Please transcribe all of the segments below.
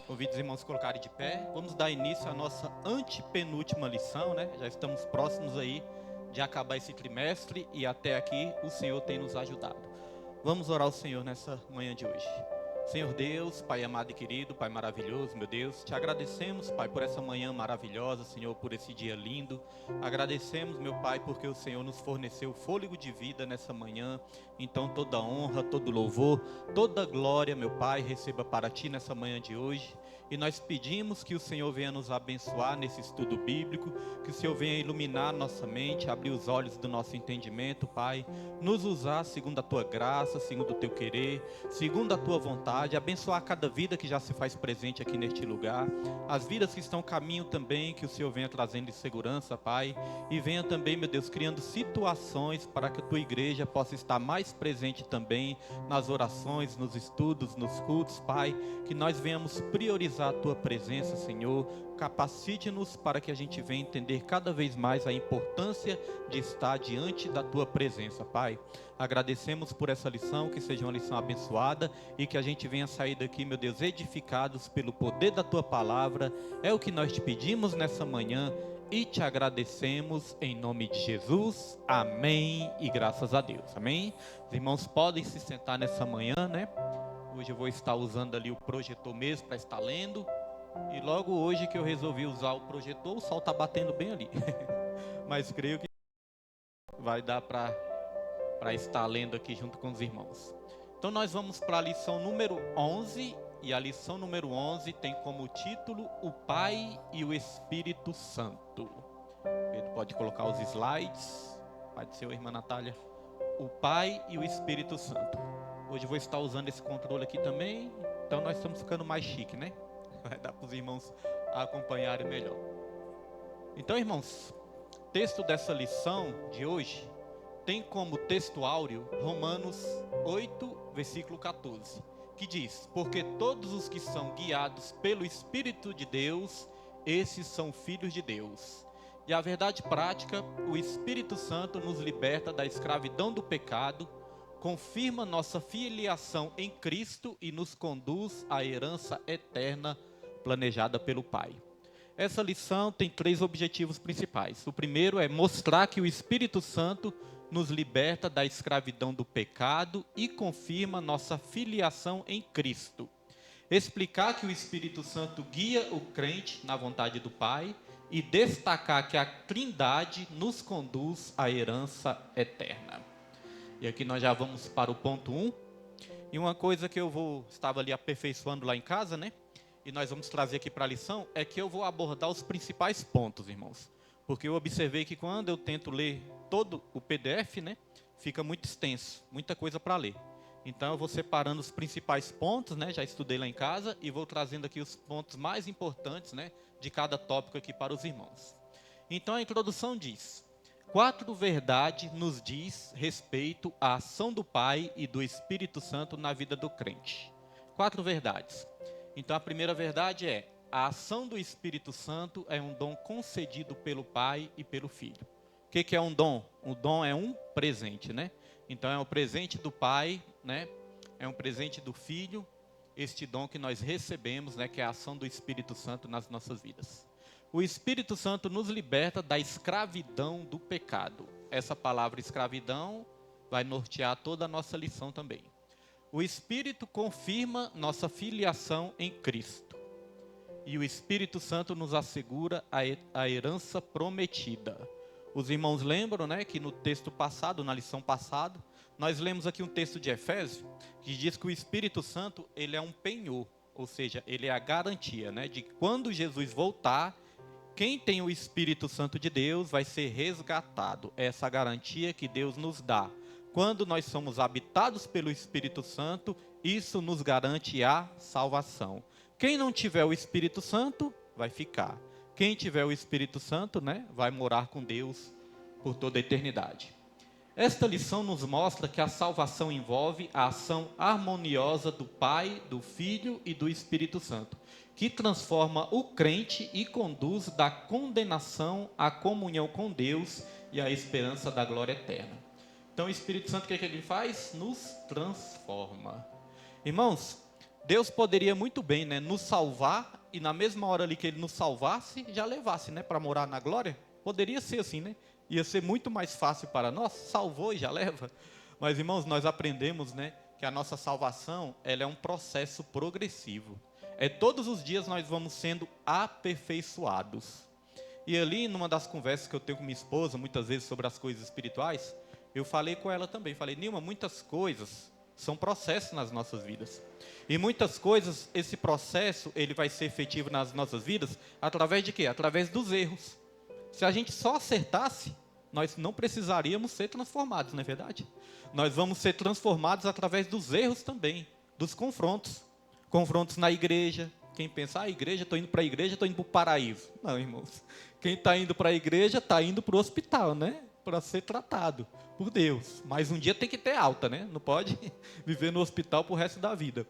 Convido os irmãos a colocarem de pé. Vamos dar início à nossa antepenúltima lição, né? Já estamos próximos aí de acabar esse trimestre e até aqui o Senhor tem nos ajudado. Vamos orar ao Senhor nessa manhã de hoje. Senhor Deus, Pai amado e querido, Pai maravilhoso, meu Deus, te agradecemos, Pai, por essa manhã maravilhosa, Senhor, por esse dia lindo. Agradecemos, meu Pai, porque o Senhor nos forneceu fôlego de vida nessa manhã. Então toda honra, todo louvor, toda glória, meu Pai, receba para Ti nessa manhã de hoje. E nós pedimos que o Senhor venha nos abençoar nesse estudo bíblico, que o Senhor venha iluminar nossa mente, abrir os olhos do nosso entendimento, Pai, nos usar segundo a Tua graça, segundo o Teu querer, segundo a Tua vontade, abençoar cada vida que já se faz presente aqui neste lugar, as vidas que estão caminho também, que o Senhor venha trazendo de segurança, Pai, e venha também, meu Deus, criando situações para que a Tua igreja possa estar mais presente também nas orações, nos estudos, nos cultos, Pai, que nós venhamos priorizar a Tua presença, Senhor. Capacite-nos para que a gente venha entender cada vez mais a importância de estar diante da Tua presença, Pai. Agradecemos por essa lição, que seja uma lição abençoada e que a gente venha sair daqui, meu Deus, edificados pelo poder da Tua palavra. É o que nós te pedimos nessa manhã e te agradecemos em nome de Jesus. Amém e graças a Deus. Amém? Os irmãos podem se sentar nessa manhã, né? Hoje eu vou estar usando ali o projetor mesmo para estar lendo. E logo hoje que eu resolvi usar o projetor, o sol está batendo bem ali. Mas creio que vai dar para estar lendo aqui junto com os irmãos. Então nós vamos para a lição número 11. E a lição número 11 tem como título O Pai e o Espírito Santo. Pedro pode colocar os slides. Pode ser a irmã Natália. O Pai e o Espírito Santo. Hoje eu vou estar usando esse controle aqui também. Então nós estamos ficando mais chique, né? Vai dar para os irmãos acompanharem melhor. Então, irmãos, o texto dessa lição de hoje tem como texto áureo Romanos 8, versículo 14, que diz: porque todos os que são guiados pelo Espírito de Deus, esses são filhos de Deus. E a verdade prática, o Espírito Santo nos liberta da escravidão do pecado, confirma nossa filiação em Cristo e nos conduz à herança eterna planejada pelo Pai. Essa lição tem 3 objetivos principais. O primeiro é mostrar que o Espírito Santo nos liberta da escravidão do pecado e confirma nossa filiação em Cristo. Explicar que o Espírito Santo guia o crente na vontade do Pai e destacar que a Trindade nos conduz à herança eterna. E aqui nós já vamos para o ponto 1. E uma coisa que estava ali aperfeiçoando lá em casa, né? E nós vamos trazer aqui para a lição, é que eu vou abordar os principais pontos, irmãos. Porque eu observei que quando eu tento ler todo o PDF, né? Fica muito extenso, muita coisa para ler. Então eu vou separando os principais pontos, né? Já estudei lá em casa e vou trazendo aqui os pontos mais importantes, né? De cada tópico aqui para os irmãos. Então a introdução diz: 4 verdades nos diz respeito à ação do Pai e do Espírito Santo na vida do crente. 4 verdades. Então a primeira verdade é: a ação do Espírito Santo é um dom concedido pelo Pai e pelo Filho. O que é um dom? O dom é um presente, né? Então é um presente do Pai, né? É um presente do Filho, este dom que nós recebemos, né? Que é a ação do Espírito Santo nas nossas vidas. O Espírito Santo nos liberta da escravidão do pecado. Essa palavra escravidão vai nortear toda a nossa lição também. O Espírito confirma nossa filiação em Cristo. E o Espírito Santo nos assegura a herança prometida. Os irmãos lembram, né, que no texto passado, na lição passada, nós lemos aqui um texto de Efésios, que diz que o Espírito Santo, ele é um penhor, ou seja, ele é a garantia, né, de que quando Jesus voltar, quem tem o Espírito Santo de Deus vai ser resgatado. Essa garantia que Deus nos dá. Quando nós somos habitados pelo Espírito Santo, isso nos garante a salvação. Quem não tiver o Espírito Santo, vai ficar. Quem tiver o Espírito Santo, né, vai morar com Deus por toda a eternidade. Esta lição nos mostra que a salvação envolve a ação harmoniosa do Pai, do Filho e do Espírito Santo, que transforma o crente e conduz da condenação à comunhão com Deus e à esperança da glória eterna. Então o Espírito Santo, o que ele faz? Nos transforma. Irmãos, Deus poderia muito bem, né, nos salvar e na mesma hora ali que Ele nos salvasse, já levasse, né, para morar na glória. Poderia ser assim, né? Ia ser muito mais fácil para nós, salvou e já leva. Mas, irmãos, nós aprendemos, né, que a nossa salvação, ela é um processo progressivo. Todos os dias nós vamos sendo aperfeiçoados. E ali, numa das conversas que eu tenho com minha esposa, muitas vezes sobre as coisas espirituais, eu falei com ela também, falei, Nilma, muitas coisas são processos nas nossas vidas. E muitas coisas, esse processo, ele vai ser efetivo nas nossas vidas, através de quê? Através dos erros. Se a gente só acertasse, nós não precisaríamos ser transformados, não é verdade? Nós vamos ser transformados através dos erros também, dos confrontos. Confrontos na igreja. Quem pensa, igreja, estou indo para a igreja, estou indo para o paraíso. Não, irmãos. Quem está indo para a igreja, está indo para o hospital, né? Para ser tratado por Deus. Mas um dia tem que ter alta, né? Não pode viver no hospital para o resto da vida.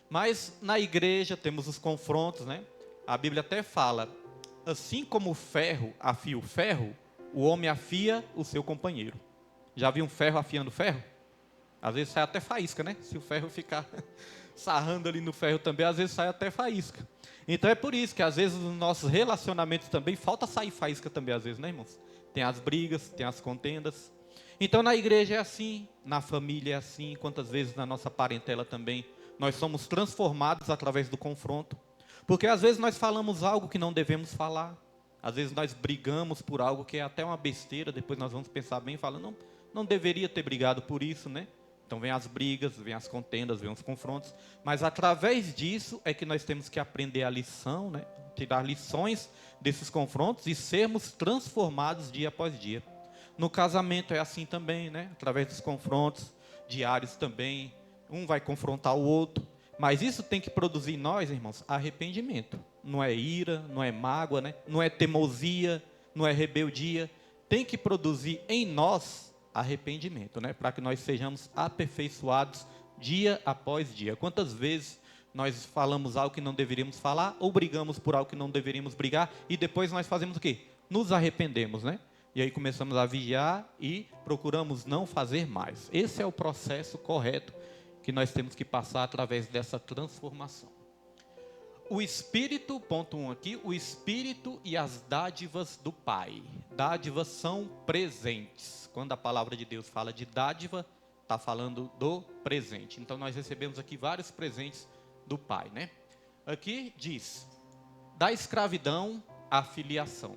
Mas na igreja temos os confrontos, né? A Bíblia até fala, assim como o ferro afia o ferro, o homem afia o seu companheiro. Já viu um ferro afiando ferro? Às vezes sai até faísca, né? Se o ferro ficar sarrando ali no ferro também, às vezes sai até faísca. Então é por isso que às vezes nos nossos relacionamentos também falta sair faísca também, às vezes, né, irmãos? Tem as brigas, tem as contendas. Então na igreja é assim, na família é assim, quantas vezes na nossa parentela também. Nós somos transformados através do confronto. Porque às vezes nós falamos algo que não devemos falar. Às vezes nós brigamos por algo que é até uma besteira, depois nós vamos pensar bem e falar, não deveria ter brigado por isso, né? Então vem as brigas, vem as contendas, vem os confrontos. Mas através disso é que nós temos que aprender a lição, né? Tirar lições desses confrontos e sermos transformados dia após dia. No casamento é assim também, né? Através dos confrontos diários também. Um vai confrontar o outro. Mas isso tem que produzir em nós, irmãos, arrependimento. Não é ira, não é mágoa, né? Não é teimosia, não é rebeldia. Tem que produzir em nós arrependimento, né? Para que nós sejamos aperfeiçoados dia após dia. Quantas vezes nós falamos algo que não deveríamos falar, ou brigamos por algo que não deveríamos brigar, e depois nós fazemos o quê? Nos arrependemos, né? E aí começamos a vigiar e procuramos não fazer mais. Esse é o processo correto que nós temos que passar através dessa transformação. O Espírito, ponto 1 aqui, o Espírito e as dádivas do Pai. Dádivas são presentes. Quando a palavra de Deus fala de dádiva, está falando do presente. Então nós recebemos aqui vários presentes do Pai, né? Aqui diz, da escravidão à filiação.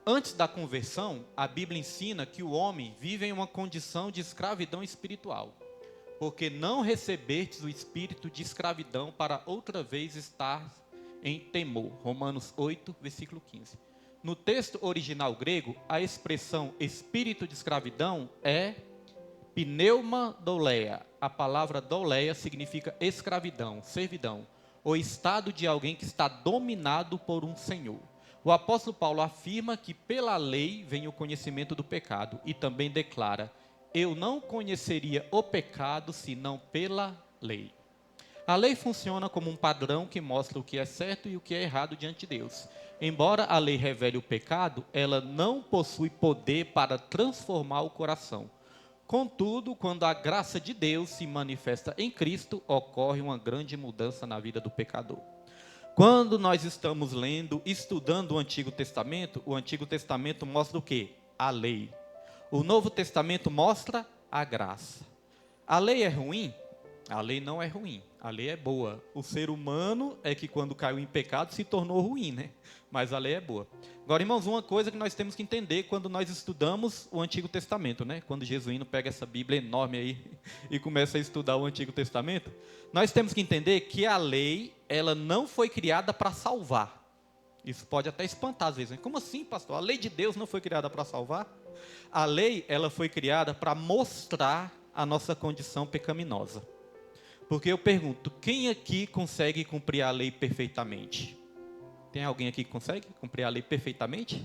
Antes da conversão, a Bíblia ensina que o homem vive em uma condição de escravidão espiritual. Porque não recebestes o espírito de escravidão para outra vez estar em temor. Romanos 8, versículo 15. No texto original grego, a expressão espírito de escravidão é pneuma douleia. A palavra douleia significa escravidão, servidão, ou estado de alguém que está dominado por um senhor. O apóstolo Paulo afirma que pela lei vem o conhecimento do pecado e também declara: eu não conheceria o pecado senão pela lei. A lei funciona como um padrão que mostra o que é certo e o que é errado diante de Deus. Embora a lei revele o pecado, ela não possui poder para transformar o coração. Contudo, quando a graça de Deus se manifesta em Cristo, ocorre uma grande mudança na vida do pecador. Quando nós estamos lendo, estudando o Antigo Testamento mostra o quê? A lei. O Novo Testamento mostra a graça. A lei é ruim? A lei não é ruim, a lei é boa. O ser humano é que quando caiu em pecado se tornou ruim, né? Mas a lei é boa. Agora, irmãos, uma coisa que nós temos que entender quando nós estudamos o Antigo Testamento, né? Quando o jesuíno pega essa Bíblia enorme aí e começa a estudar o Antigo Testamento, nós temos que entender que a lei, ela não foi criada para salvar. Isso pode até espantar às vezes, né? Como assim, pastor? A lei de Deus não foi criada para salvar? A lei, ela foi criada para mostrar a nossa condição pecaminosa. Porque eu pergunto, quem aqui consegue cumprir a lei perfeitamente? Tem alguém aqui que consegue cumprir a lei perfeitamente?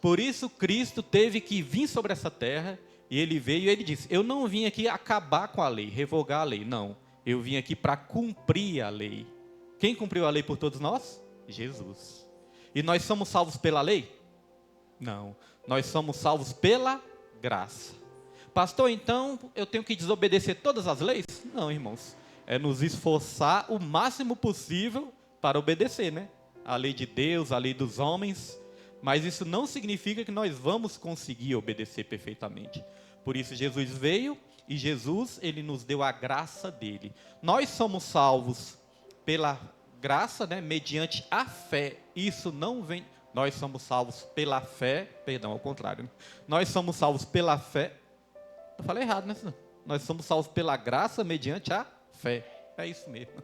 Por isso Cristo teve que vir sobre essa terra, e ele veio e ele disse, eu não vim aqui acabar com a lei, revogar a lei, não. Eu vim aqui para cumprir a lei. Quem cumpriu a lei por todos nós? Jesus. E nós somos salvos pela lei? Não. Nós somos salvos pela graça. Pastor, então eu tenho que desobedecer todas as leis? Não, irmãos. É nos esforçar o máximo possível para obedecer, né? A lei de Deus, a lei dos homens. Mas isso não significa que nós vamos conseguir obedecer perfeitamente. Por isso Jesus veio e Jesus, ele nos deu a graça dele. Nós somos salvos pela graça, né? Mediante a fé. Isso não vem... Nós somos salvos pela fé, perdão, ao contrário. Né? Nós somos salvos pela fé. Eu falei errado, né? Nós somos salvos pela graça mediante a fé. É isso mesmo.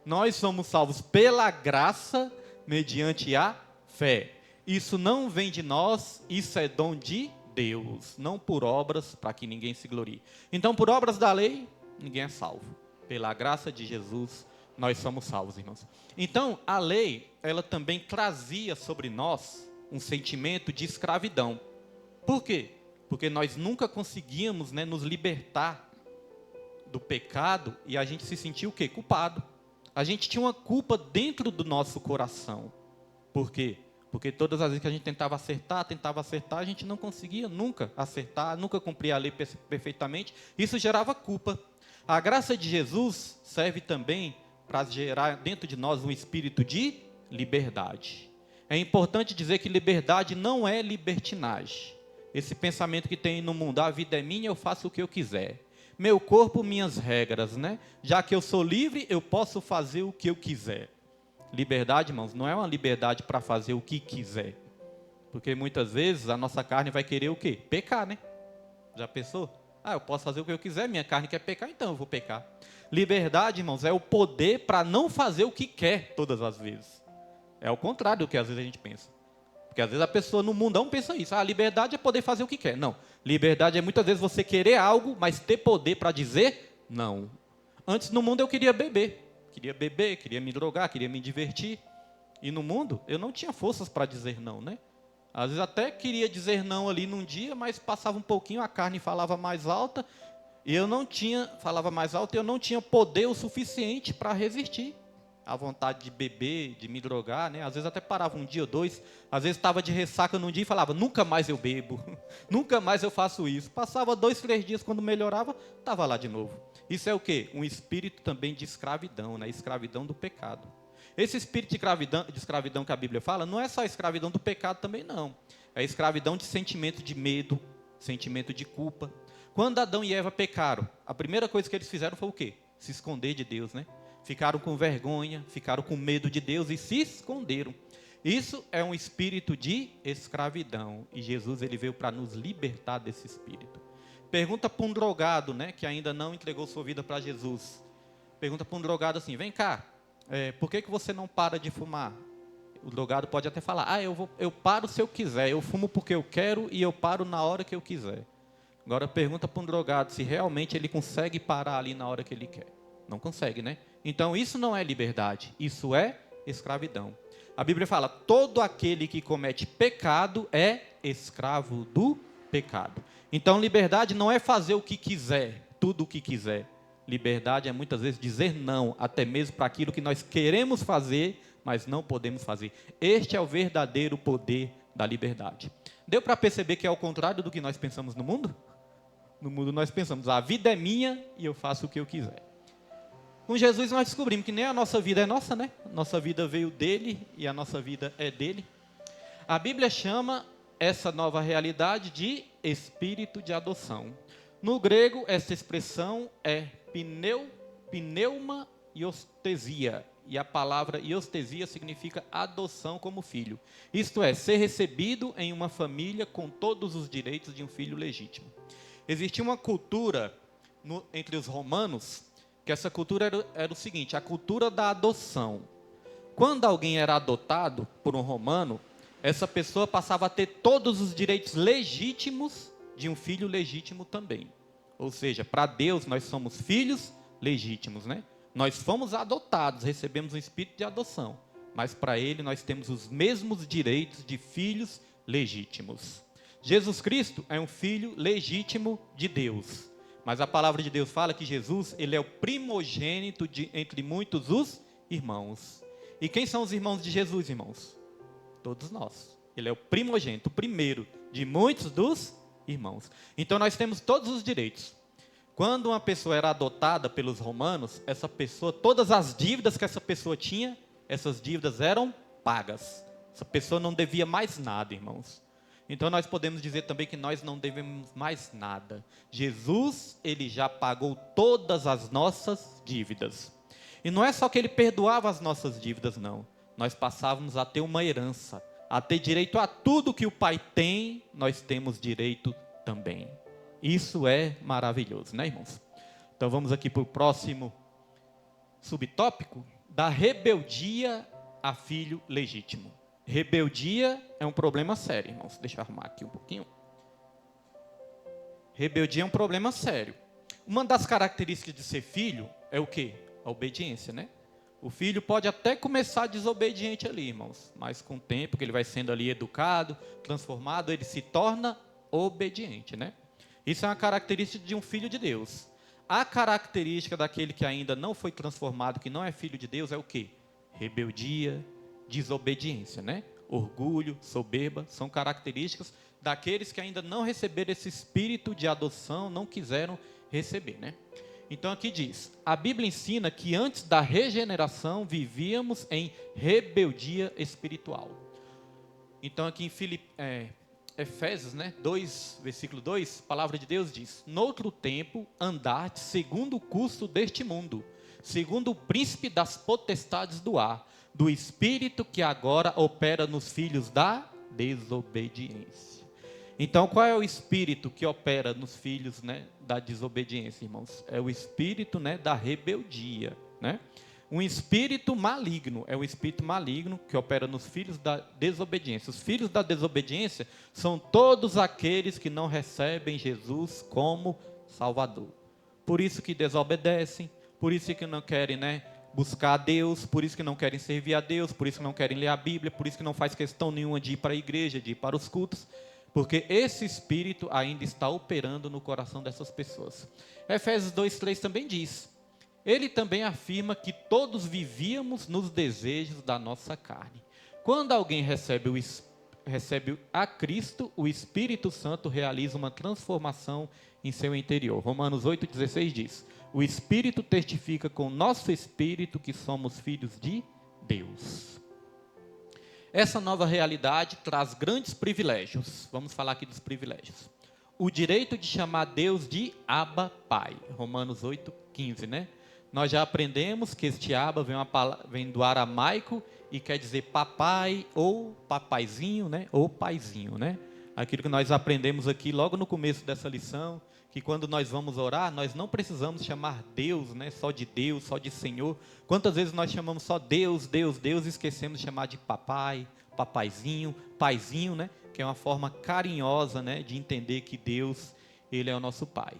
Nós somos salvos pela graça mediante a fé. Isso não vem de nós, isso é dom de Deus, não por obras para que ninguém se glorie. Então, por obras da lei, ninguém é salvo. Pela graça de Jesus, nós somos salvos, irmãos. Então, a lei, ela também trazia sobre nós um sentimento de escravidão. Por quê? Porque nós nunca conseguíamos, né, nos libertar do pecado e a gente se sentia o quê? Culpado. A gente tinha uma culpa dentro do nosso coração. Por quê? Porque todas as vezes que a gente tentava acertar, a gente não conseguia nunca acertar, nunca cumprir a lei perfeitamente. Isso gerava culpa. A graça de Jesus serve também para gerar dentro de nós um espírito de liberdade. É importante dizer que liberdade não é libertinagem. Esse pensamento que tem no mundo, a vida é minha, eu faço o que eu quiser. Meu corpo, minhas regras, né? Já que eu sou livre, eu posso fazer o que eu quiser. Liberdade, irmãos, não é uma liberdade para fazer o que quiser. Porque muitas vezes a nossa carne vai querer o quê? Pecar, né? Já pensou? Eu posso fazer o que eu quiser, minha carne quer pecar, então eu vou pecar. Liberdade, irmãos, é o poder para não fazer o que quer todas as vezes. É o contrário do que às vezes a gente pensa. Porque às vezes a pessoa no mundão pensa isso. A liberdade é poder fazer o que quer. Não. Liberdade é muitas vezes você querer algo, mas ter poder para dizer não. Antes no mundo eu queria beber, queria me drogar, queria me divertir. E no mundo eu não tinha forças para dizer não, né? Às vezes até queria dizer não ali num dia, mas passava um pouquinho, a carne falava mais alta, e eu não tinha poder o suficiente para resistir à vontade de beber, de me drogar, né? Às vezes até parava um dia ou dois, às vezes estava de ressaca num dia e falava, nunca mais eu bebo, nunca mais eu faço isso. Passava 2, 3 dias, quando melhorava, estava lá de novo. Isso é o quê? Um espírito também de escravidão, né? Escravidão do pecado. Esse espírito de escravidão que a Bíblia fala, não é só a escravidão do pecado também, não. É a escravidão de sentimento de medo, sentimento de culpa. Quando Adão e Eva pecaram, a primeira coisa que eles fizeram foi o quê? Se esconder de Deus, né? Ficaram com vergonha, ficaram com medo de Deus e se esconderam. Isso é um espírito de escravidão. E Jesus, ele veio para nos libertar desse espírito. Pergunta para um drogado, né, que ainda não entregou sua vida para Jesus. Pergunta para um drogado assim, vem cá, por que você não para de fumar? O drogado pode até falar, eu paro se eu quiser, eu fumo porque eu quero e eu paro na hora que eu quiser. Agora pergunta para um drogado se realmente ele consegue parar ali na hora que ele quer. Não consegue, né? Então isso não é liberdade, isso é escravidão. A Bíblia fala, todo aquele que comete pecado é escravo do pecado. Então liberdade não é fazer o que quiser, tudo o que quiser. Liberdade é muitas vezes dizer não, até mesmo para aquilo que nós queremos fazer, mas não podemos fazer. Este é o verdadeiro poder da liberdade. Deu para perceber que é ao contrário do que nós pensamos no mundo? No mundo nós pensamos, a vida é minha e eu faço o que eu quiser. Com Jesus nós descobrimos que nem a nossa vida é nossa, né? Nossa vida veio dele e a nossa vida é dele. A Bíblia chama essa nova realidade de espírito de adoção. No grego, essa expressão é pneuma iostesia. E a palavra iostesia significa adoção como filho. Isto é, ser recebido em uma família com todos os direitos de um filho legítimo. Existia uma cultura entre os romanos, que essa cultura era o seguinte, a cultura da adoção. Quando alguém era adotado por um romano, essa pessoa passava a ter todos os direitos legítimos de um filho legítimo também. Ou seja, para Deus nós somos filhos legítimos, né? Nós fomos adotados, recebemos um espírito de adoção. Mas para Ele nós temos os mesmos direitos de filhos legítimos. Jesus Cristo é um filho legítimo de Deus. Mas a palavra de Deus fala que Jesus, ele é o primogênito entre muitos os irmãos. E quem são os irmãos de Jesus, irmãos? Todos nós. Ele é o primogênito, o primeiro de muitos dos irmãos. Então nós temos todos os direitos. Quando uma pessoa era adotada pelos romanos, essa pessoa, todas as dívidas que essa pessoa tinha, essas dívidas eram pagas. Essa pessoa não devia mais nada, irmãos. Então nós podemos dizer também que nós não devemos mais nada. Jesus, ele já pagou todas as nossas dívidas. E não é só que ele perdoava as nossas dívidas, não. Nós passávamos a ter uma herança, a ter direito a tudo que o Pai tem, nós temos direito também. Isso é maravilhoso, né, irmãos? Então vamos aqui para o próximo subtópico, da rebeldia a filho legítimo. Rebeldia é um problema sério, irmãos. Deixa eu arrumar aqui um pouquinho. Rebeldia é um problema sério. Uma das características de ser filho é o quê? A obediência, né? O filho pode até começar desobediente ali, irmãos, mas com o tempo que ele vai sendo ali educado, transformado, ele se torna obediente, né? Isso é uma característica de um filho de Deus. A característica daquele que ainda não foi transformado, que não é filho de Deus, é o quê? Rebeldia, desobediência, né? Orgulho, soberba, são características daqueles que ainda não receberam esse espírito de adoção, não quiseram receber, né? Então aqui diz, a Bíblia ensina que antes da regeneração vivíamos em rebeldia espiritual. Então aqui em Efésios, 2, versículo 2, a palavra de Deus diz, noutro tempo andaste segundo o curso deste mundo, segundo o príncipe das potestades do ar, do espírito que agora opera nos filhos da desobediência. Então, qual é o espírito que opera nos filhos, da desobediência, irmãos? É o espírito, da rebeldia, né? Um espírito maligno, é o espírito maligno que opera nos filhos da desobediência. Os filhos da desobediência são todos aqueles que não recebem Jesus como Salvador. Por isso que desobedecem, por isso que não querem, buscar a Deus, por isso que não querem servir a Deus, por isso que não querem ler a Bíblia, por isso que não faz questão nenhuma de ir para a igreja, de ir para os cultos. Porque esse espírito ainda está operando no coração dessas pessoas. Efésios 2:3 também diz, ele também afirma que todos vivíamos nos desejos da nossa carne. Quando alguém recebe a Cristo, o Espírito Santo realiza uma transformação em seu interior. Romanos 8:16 diz, o Espírito testifica com o nosso espírito que somos filhos de Deus. Essa nova realidade traz grandes privilégios. Vamos falar aqui dos privilégios. O direito de chamar Deus de Abba Pai. Romanos 8:15, Nós já aprendemos que este Abba vem do aramaico e quer dizer papai ou papaizinho, ou paizinho, Aquilo que nós aprendemos aqui logo no começo dessa lição, que quando nós vamos orar, nós não precisamos chamar Deus, só de Deus, só de Senhor. Quantas vezes nós chamamos só Deus, Deus, Deus, e esquecemos de chamar de papai, papaizinho, paizinho, que é uma forma carinhosa, de entender que Deus, ele é o nosso pai.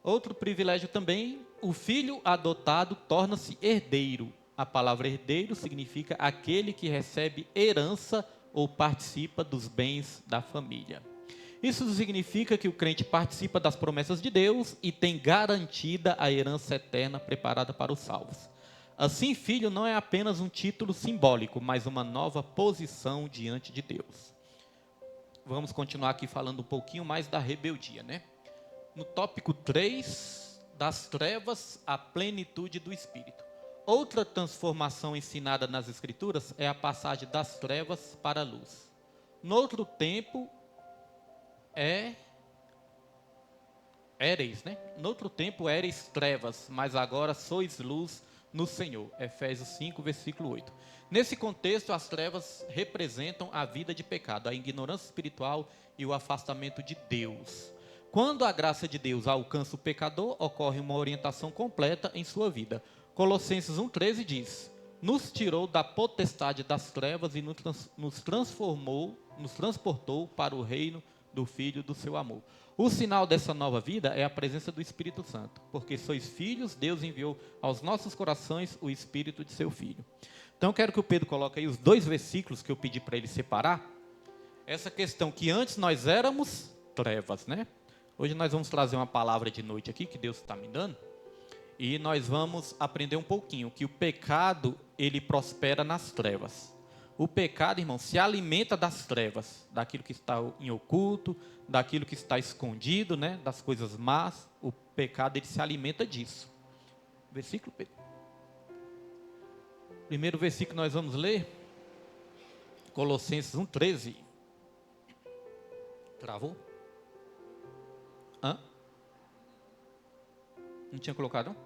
Outro privilégio também, o filho adotado torna-se herdeiro. A palavra herdeiro significa aquele que recebe herança ou participa dos bens da família. Isso significa que o crente participa das promessas de Deus e tem garantida a herança eterna preparada para os salvos. Assim, filho não é apenas um título simbólico, mas uma nova posição diante de Deus. Vamos continuar aqui falando um pouquinho mais da rebeldia, No tópico 3, das trevas à plenitude do Espírito. Outra transformação ensinada nas Escrituras é a passagem das trevas para a luz. Noutro tempo, Noutro tempo éreis trevas, mas agora sois luz no Senhor. Efésios 5, versículo 8. Nesse contexto, as trevas representam a vida de pecado, a ignorância espiritual e o afastamento de Deus. Quando a graça de Deus alcança o pecador, ocorre uma orientação completa em sua vida. Colossenses 1,13 diz, nos tirou da potestade das trevas e nos transportou para o reino do Filho do seu amor. O sinal dessa nova vida é a presença do Espírito Santo, porque sois filhos, Deus enviou aos nossos corações o Espírito de seu Filho. Então, quero que o Pedro coloque aí os 2 versículos que eu pedi para ele separar. Essa questão que antes nós éramos trevas, Hoje nós vamos trazer uma palavra de noite aqui, que Deus está me dando, e nós vamos aprender um pouquinho, que o pecado, ele prospera nas trevas. O pecado, irmão, se alimenta das trevas, daquilo que está em oculto, daquilo que está escondido, das coisas más. pecado ele se alimenta disso. Versículo, Pedro. Primeiro versículo que nós vamos ler, Colossenses 1,13. Travou? Hã? Não tinha colocado, não?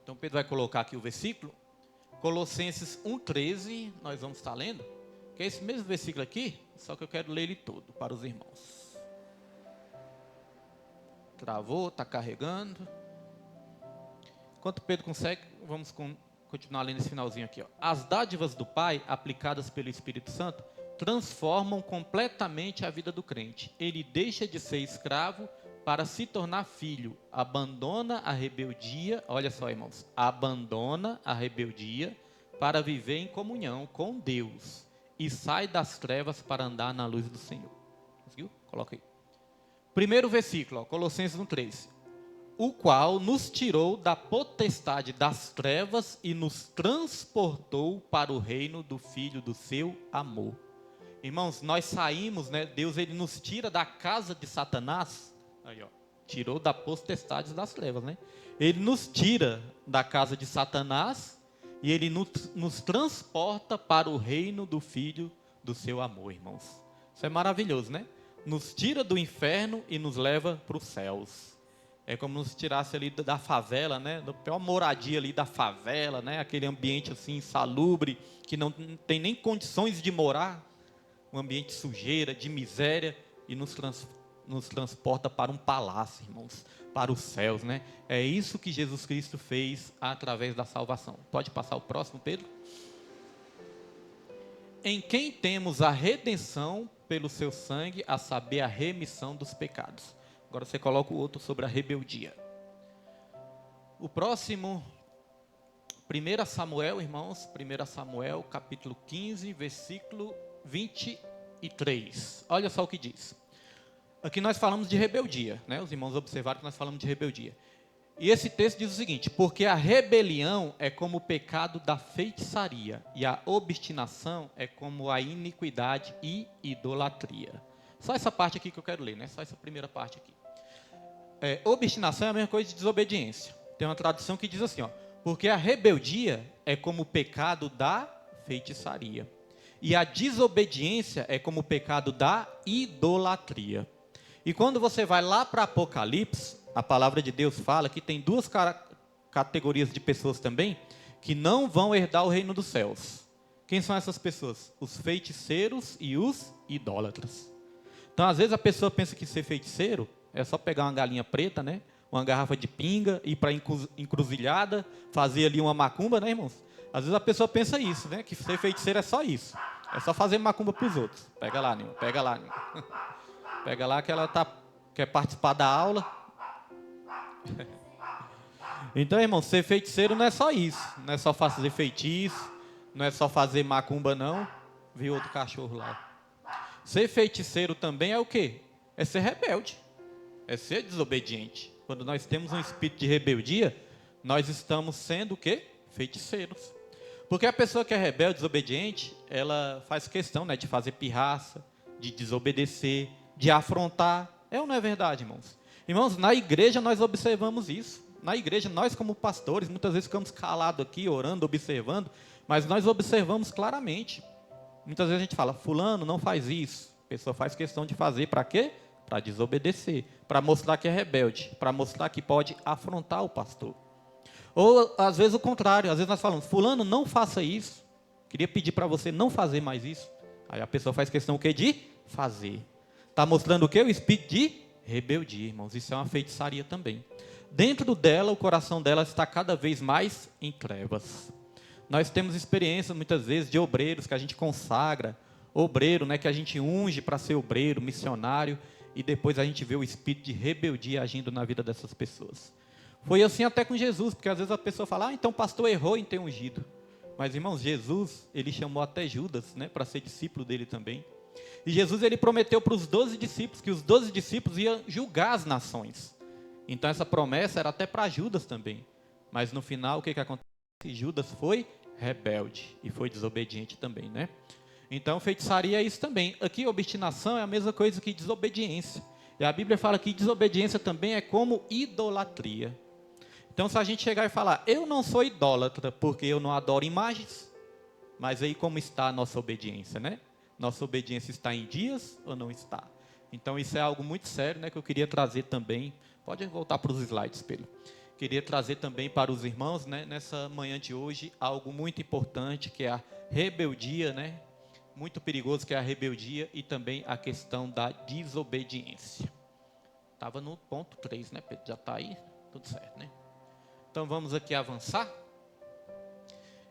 Então Pedro vai colocar aqui o versículo. Colossenses 1,13, nós vamos estar lendo. Que é esse mesmo versículo aqui, só que eu quero ler ele todo para os irmãos. Travou, está carregando. Enquanto Pedro consegue, vamos continuar lendo esse finalzinho aqui. Ó. As dádivas do Pai, aplicadas pelo Espírito Santo, transformam completamente a vida do crente. Ele deixa de ser escravo para se tornar filho. Abandona a rebeldia, olha só, irmãos, abandona a rebeldia para viver em comunhão com Deus e sai das trevas para andar na luz do Senhor. Conseguiu? Coloca aí. Primeiro versículo, ó, Colossenses 1,13. O qual nos tirou da potestade das trevas e nos transportou para o reino do Filho do seu amor. Irmãos, nós saímos, né? Deus ele nos tira da casa de Satanás. Aí, ó, tirou da potestade das trevas, né? Ele nos tira da casa de Satanás e ele nos transporta para o reino do Filho do seu amor, irmãos. Isso é maravilhoso, né? Nos tira do inferno e nos leva para os céus. É como nos tirasse ali da favela, né? Da pior moradia ali da favela, né? Aquele ambiente assim insalubre, que não tem nem condições de morar. Um ambiente de sujeira, de miséria, e nos transporta para um palácio, irmãos, para os céus, né? É isso que Jesus Cristo fez através da salvação. Pode passar o próximo, Pedro? Em quem temos a redenção pelo seu sangue, a saber, a remissão dos pecados. Agora você coloca o outro sobre a rebeldia. O próximo, 1 Samuel, irmãos, 1 Samuel, capítulo 15, versículo 23. Olha só o que diz. Aqui nós falamos de rebeldia, né? Os irmãos observaram que nós falamos de rebeldia. E esse texto diz o seguinte: porque a rebelião é como o pecado da feitiçaria, e a obstinação é como a iniquidade e idolatria. Só essa parte aqui que eu quero ler, né? Só essa primeira parte aqui. Obstinação é a mesma coisa de desobediência. Tem uma tradução que diz assim, ó: porque a rebeldia é como o pecado da feitiçaria, e a desobediência é como o pecado da idolatria. E quando você vai lá para Apocalipse, a palavra de Deus fala que tem duas categorias de pessoas também que não vão herdar o reino dos céus. Quem são essas pessoas? Os feiticeiros e os idólatras. Então, às vezes a pessoa pensa que ser feiticeiro é só pegar uma galinha preta, né? Uma garrafa de pinga, ir para a encruzilhada, fazer ali uma macumba, né, irmãos? Às vezes a pessoa pensa isso, né? Que ser feiticeiro é só isso. É só fazer macumba para os outros. Pega lá, Nil. Pega lá, Nil. Pega lá que ela quer participar da aula. Então, irmão, ser feiticeiro não é só isso. Não é só fazer feitiço. Não é só fazer macumba, não. Viu outro cachorro lá. Ser feiticeiro também é o quê? É ser rebelde. É ser desobediente. Quando nós temos um espírito de rebeldia, nós estamos sendo o quê? Feiticeiros. Porque a pessoa que é rebelde, desobediente, ela faz questão, né, de fazer pirraça, de desobedecer, de afrontar. É ou não é verdade, irmãos? Irmãos, na igreja nós observamos isso. Na igreja, nós como pastores, muitas vezes ficamos calados aqui, orando, observando, mas nós observamos claramente. Muitas vezes a gente fala: fulano, não faz isso. A pessoa faz questão de fazer, para quê? Para desobedecer, para mostrar que é rebelde, para mostrar que pode afrontar o pastor. Ou, às vezes, o contrário. Às vezes nós falamos: fulano, não faça isso. Queria pedir para você não fazer mais isso. Aí a pessoa faz questão o quê? De fazer. Está mostrando o quê? O espírito de rebeldia, irmãos. Isso é uma feitiçaria também. Dentro dela, o coração dela está cada vez mais em trevas. Nós temos experiências, muitas vezes, de obreiros que a gente consagra. Obreiro, né, que a gente unge para ser obreiro, missionário. E depois a gente vê o espírito de rebeldia agindo na vida dessas pessoas. Foi assim até com Jesus, porque às vezes a pessoa fala: então o pastor errou em ter ungido. Mas, irmãos, Jesus, ele chamou até Judas, né, para ser discípulo dele também. E Jesus, ele prometeu para os 12 discípulos, que os 12 discípulos iam julgar as nações. Então essa promessa era até para Judas também. Mas no final, o que acontece? Judas foi rebelde e foi desobediente também, né? Então feitiçaria é isso também. Aqui obstinação é a mesma coisa que desobediência. E a Bíblia fala que desobediência também é como idolatria. Então, se a gente chegar e falar, eu não sou idólatra porque eu não adoro imagens, mas aí como está a nossa obediência, né? Nossa obediência está em dias ou não está? Então, isso é algo muito sério, né, que eu queria trazer também. Pode voltar para os slides, Pedro. Queria trazer também para os irmãos, né, nessa manhã de hoje, algo muito importante, que é a rebeldia, né? Muito perigoso, que é a rebeldia e também a questão da desobediência. Estava no ponto 3, né, Pedro? Já está aí? Tudo certo, né? Então, vamos aqui avançar.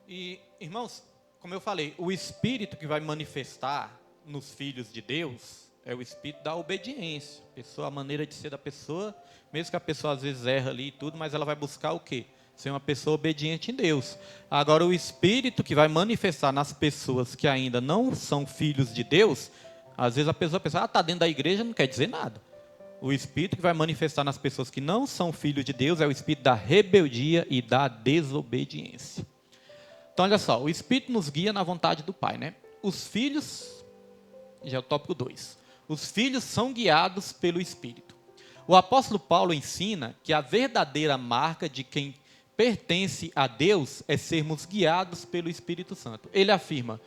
E, irmãos, como eu falei, o Espírito que vai manifestar nos filhos de Deus é o Espírito da obediência. A maneira de ser da pessoa, mesmo que a pessoa às vezes erra ali e tudo, mas ela vai buscar o quê? Ser uma pessoa obediente em Deus. Agora, o Espírito que vai manifestar nas pessoas que ainda não são filhos de Deus, às vezes a pessoa pensa, está dentro da igreja, não quer dizer nada. O Espírito que vai manifestar nas pessoas que não são filhos de Deus é o Espírito da rebeldia e da desobediência. Então, olha só, o Espírito nos guia na vontade do Pai, né? Os filhos, já é o tópico 2, os filhos são guiados pelo Espírito. O apóstolo Paulo ensina que a verdadeira marca de quem pertence a Deus é sermos guiados pelo Espírito Santo. Ele afirma,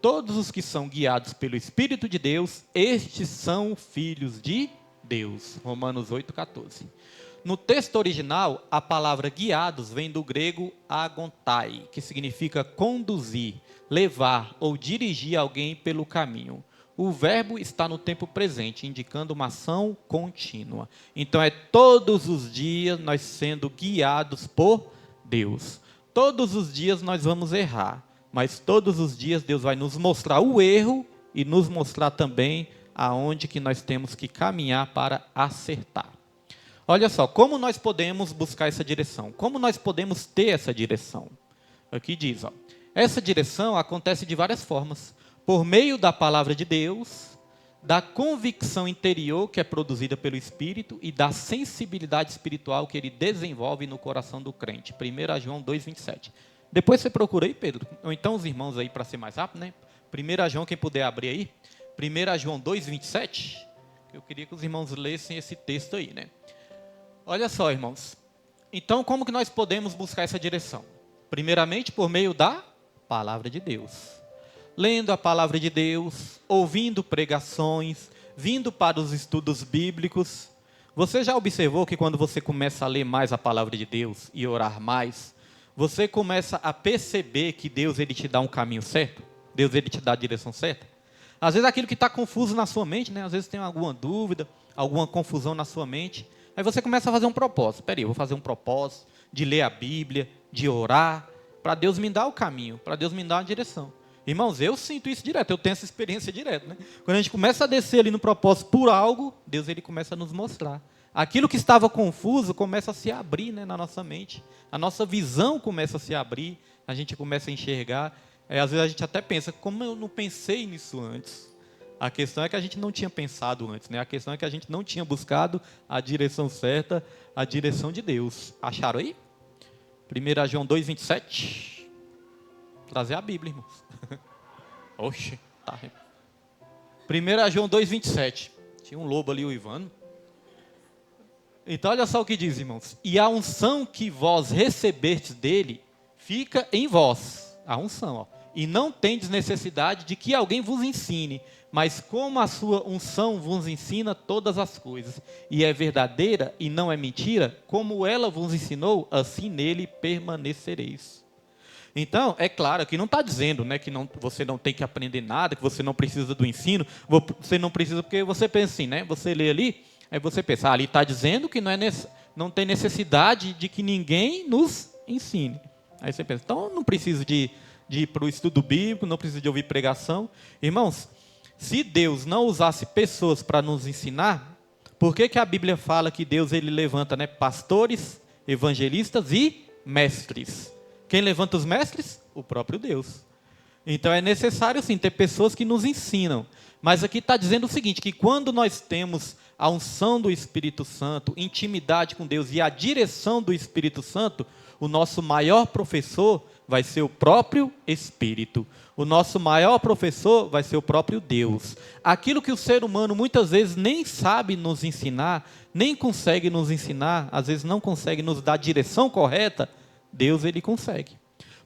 todos os que são guiados pelo Espírito de Deus, estes são filhos de Deus. Romanos 8,14. No texto original, a palavra guiados vem do grego agontai, que significa conduzir, levar ou dirigir alguém pelo caminho. O verbo está no tempo presente, indicando uma ação contínua. Então, é todos os dias nós sendo guiados por Deus. Todos os dias nós vamos errar, mas todos os dias Deus vai nos mostrar o erro e nos mostrar também aonde que nós temos que caminhar para acertar. Olha só, como nós podemos buscar essa direção? Como nós podemos ter essa direção? Aqui diz, ó, essa direção acontece de várias formas. Por meio da palavra de Deus, da convicção interior que é produzida pelo Espírito e da sensibilidade espiritual que ele desenvolve no coração do crente. 1 João 2,27. Depois você procura aí, Pedro, ou então os irmãos aí para ser mais rápido, né? 1 João, quem puder abrir aí. 1 João 2,27. Eu queria que os irmãos lessem esse texto aí, né? Olha só, irmãos. Então, como que nós podemos buscar essa direção? Primeiramente, por meio da palavra de Deus. Lendo a palavra de Deus, ouvindo pregações, vindo para os estudos bíblicos. Você já observou que quando você começa a ler mais a palavra de Deus e orar mais, você começa a perceber que Deus ele te dá um caminho certo? Deus ele te dá a direção certa? Às vezes aquilo que está confuso na sua mente, né? Às vezes tem alguma dúvida, alguma confusão na sua mente. Aí você começa a fazer um propósito. Espera aí, eu vou fazer um propósito de ler a Bíblia, de orar, para Deus me dar o caminho, para Deus me dar a direção. Irmãos, eu sinto isso direto, eu tenho essa experiência direto, né? Quando a gente começa a descer ali no propósito por algo, Deus ele começa a nos mostrar. Aquilo que estava confuso começa a se abrir, né, na nossa mente. A nossa visão começa a se abrir, a gente começa a enxergar. Às vezes a gente até pensa, como eu não pensei nisso antes? A questão é que a gente não tinha pensado antes, né? A questão é que a gente não tinha buscado a direção certa, a direção de Deus. Acharam aí? 1 João 2,27. Trazer a Bíblia, irmãos. Oxe, tá. 1 João 2,27. Tinha um lobo ali, o Ivano. Então, olha só o que diz, irmãos. E a unção que vós recebestes dele, fica em vós. A unção, ó. E não tendes necessidade de que alguém vos ensine, mas como a sua unção vos ensina todas as coisas, e é verdadeira e não é mentira, como ela vos ensinou, assim nele permanecereis. Então, é claro que não está dizendo, né, que você não tem que aprender nada, que você não precisa do ensino, você não precisa, porque você pensa assim, né, você lê ali, aí você pensa, ali está dizendo que não tem necessidade de que ninguém nos ensine. Aí você pensa, então não preciso de ir para o estudo bíblico, não preciso de ouvir pregação. Irmãos, se Deus não usasse pessoas para nos ensinar, por que a Bíblia fala que Deus ele levanta, né, pastores, evangelistas e mestres? Quem levanta os mestres? O próprio Deus. Então é necessário sim ter pessoas que nos ensinam. Mas aqui está dizendo o seguinte, que quando nós temos a unção do Espírito Santo, intimidade com Deus e a direção do Espírito Santo, o nosso maior professor vai ser o próprio Espírito. O nosso maior professor vai ser o próprio Deus. Aquilo que o ser humano muitas vezes nem sabe nos ensinar, nem consegue nos ensinar, às vezes não consegue nos dar a direção correta, Deus ele consegue.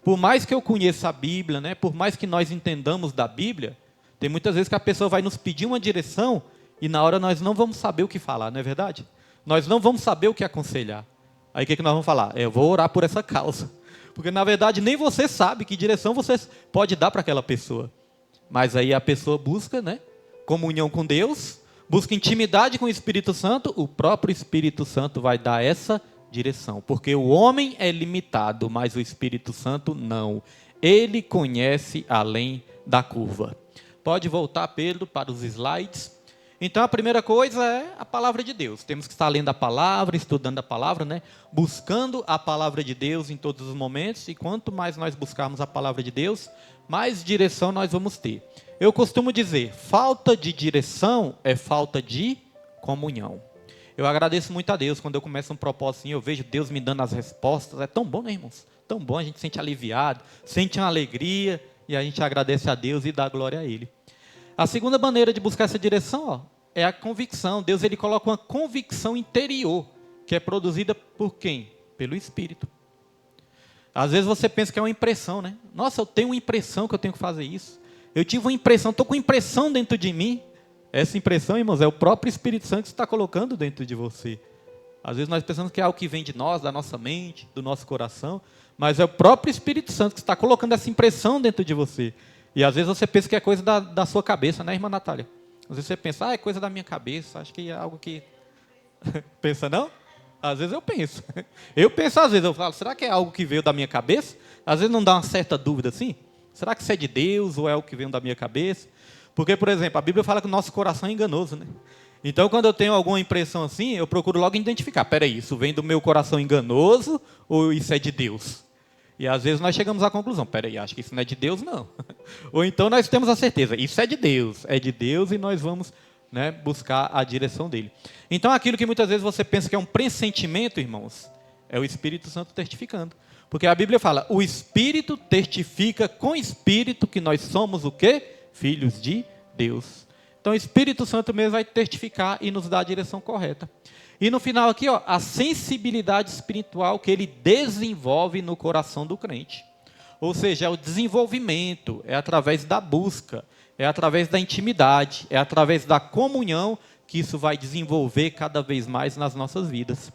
Por mais que eu conheça a Bíblia, né, por mais que nós entendamos da Bíblia, tem muitas vezes que a pessoa vai nos pedir uma direção e na hora nós não vamos saber o que falar, não é verdade? Nós não vamos saber o que aconselhar. Aí o que nós vamos falar? Eu vou orar por essa causa. Porque na verdade nem você sabe que direção você pode dar para aquela pessoa. Mas aí a pessoa busca, né, comunhão com Deus, busca intimidade com o Espírito Santo, o próprio Espírito Santo vai dar essa direção. Porque o homem é limitado, mas o Espírito Santo não. Ele conhece além da curva. Pode voltar, Pedro, para os slides. Então a primeira coisa é a palavra de Deus. Temos que estar lendo a palavra, estudando a palavra, né? Buscando a palavra de Deus em todos os momentos. E quanto mais nós buscarmos a palavra de Deus, mais direção nós vamos ter. Eu costumo dizer, falta de direção é falta de comunhão. Eu agradeço muito a Deus quando eu começo um propósito assim, eu vejo Deus me dando as respostas. É tão bom, né, irmãos? Tão bom, a gente se sente aliviado, sente uma alegria e a gente agradece a Deus e dá glória a Ele. A segunda maneira de buscar essa direção, ó, é a convicção. Deus ele coloca uma convicção interior, que é produzida por quem? Pelo Espírito. Às vezes você pensa que é uma impressão, né? Nossa, eu tenho uma impressão que eu tenho que fazer isso. Eu tive uma impressão, estou com impressão dentro de mim. Essa impressão, irmãos, é o próprio Espírito Santo que está colocando dentro de você. Às vezes nós pensamos que é algo que vem de nós, da nossa mente, do nosso coração, mas é o próprio Espírito Santo que está colocando essa impressão dentro de você. E às vezes você pensa que é coisa da sua cabeça, né, irmã Natália? Às vezes você pensa, é coisa da minha cabeça, acho que é algo que... Pensa não? Às vezes eu penso. Eu penso às vezes, eu falo, será que é algo que veio da minha cabeça? Às vezes não dá uma certa dúvida assim. Será que isso é de Deus ou é algo que veio da minha cabeça? Porque, por exemplo, a Bíblia fala que o nosso coração é enganoso, né? Então, quando eu tenho alguma impressão assim, eu procuro logo identificar. Peraí, isso vem do meu coração enganoso ou isso é de Deus? E às vezes nós chegamos à conclusão, peraí, acho que isso não é de Deus, não. Ou então nós temos a certeza, isso é de Deus e nós vamos, né, buscar a direção dele. Então aquilo que muitas vezes você pensa que é um pressentimento, irmãos, é o Espírito Santo testificando. Porque a Bíblia fala, o Espírito testifica com o Espírito que nós somos o quê? Filhos de Deus. Então o Espírito Santo mesmo vai testificar e nos dar a direção correta. E no final aqui, ó, a sensibilidade espiritual que ele desenvolve no coração do crente. Ou seja, é o desenvolvimento, é através da busca, é através da intimidade, é através da comunhão que isso vai desenvolver cada vez mais nas nossas vidas.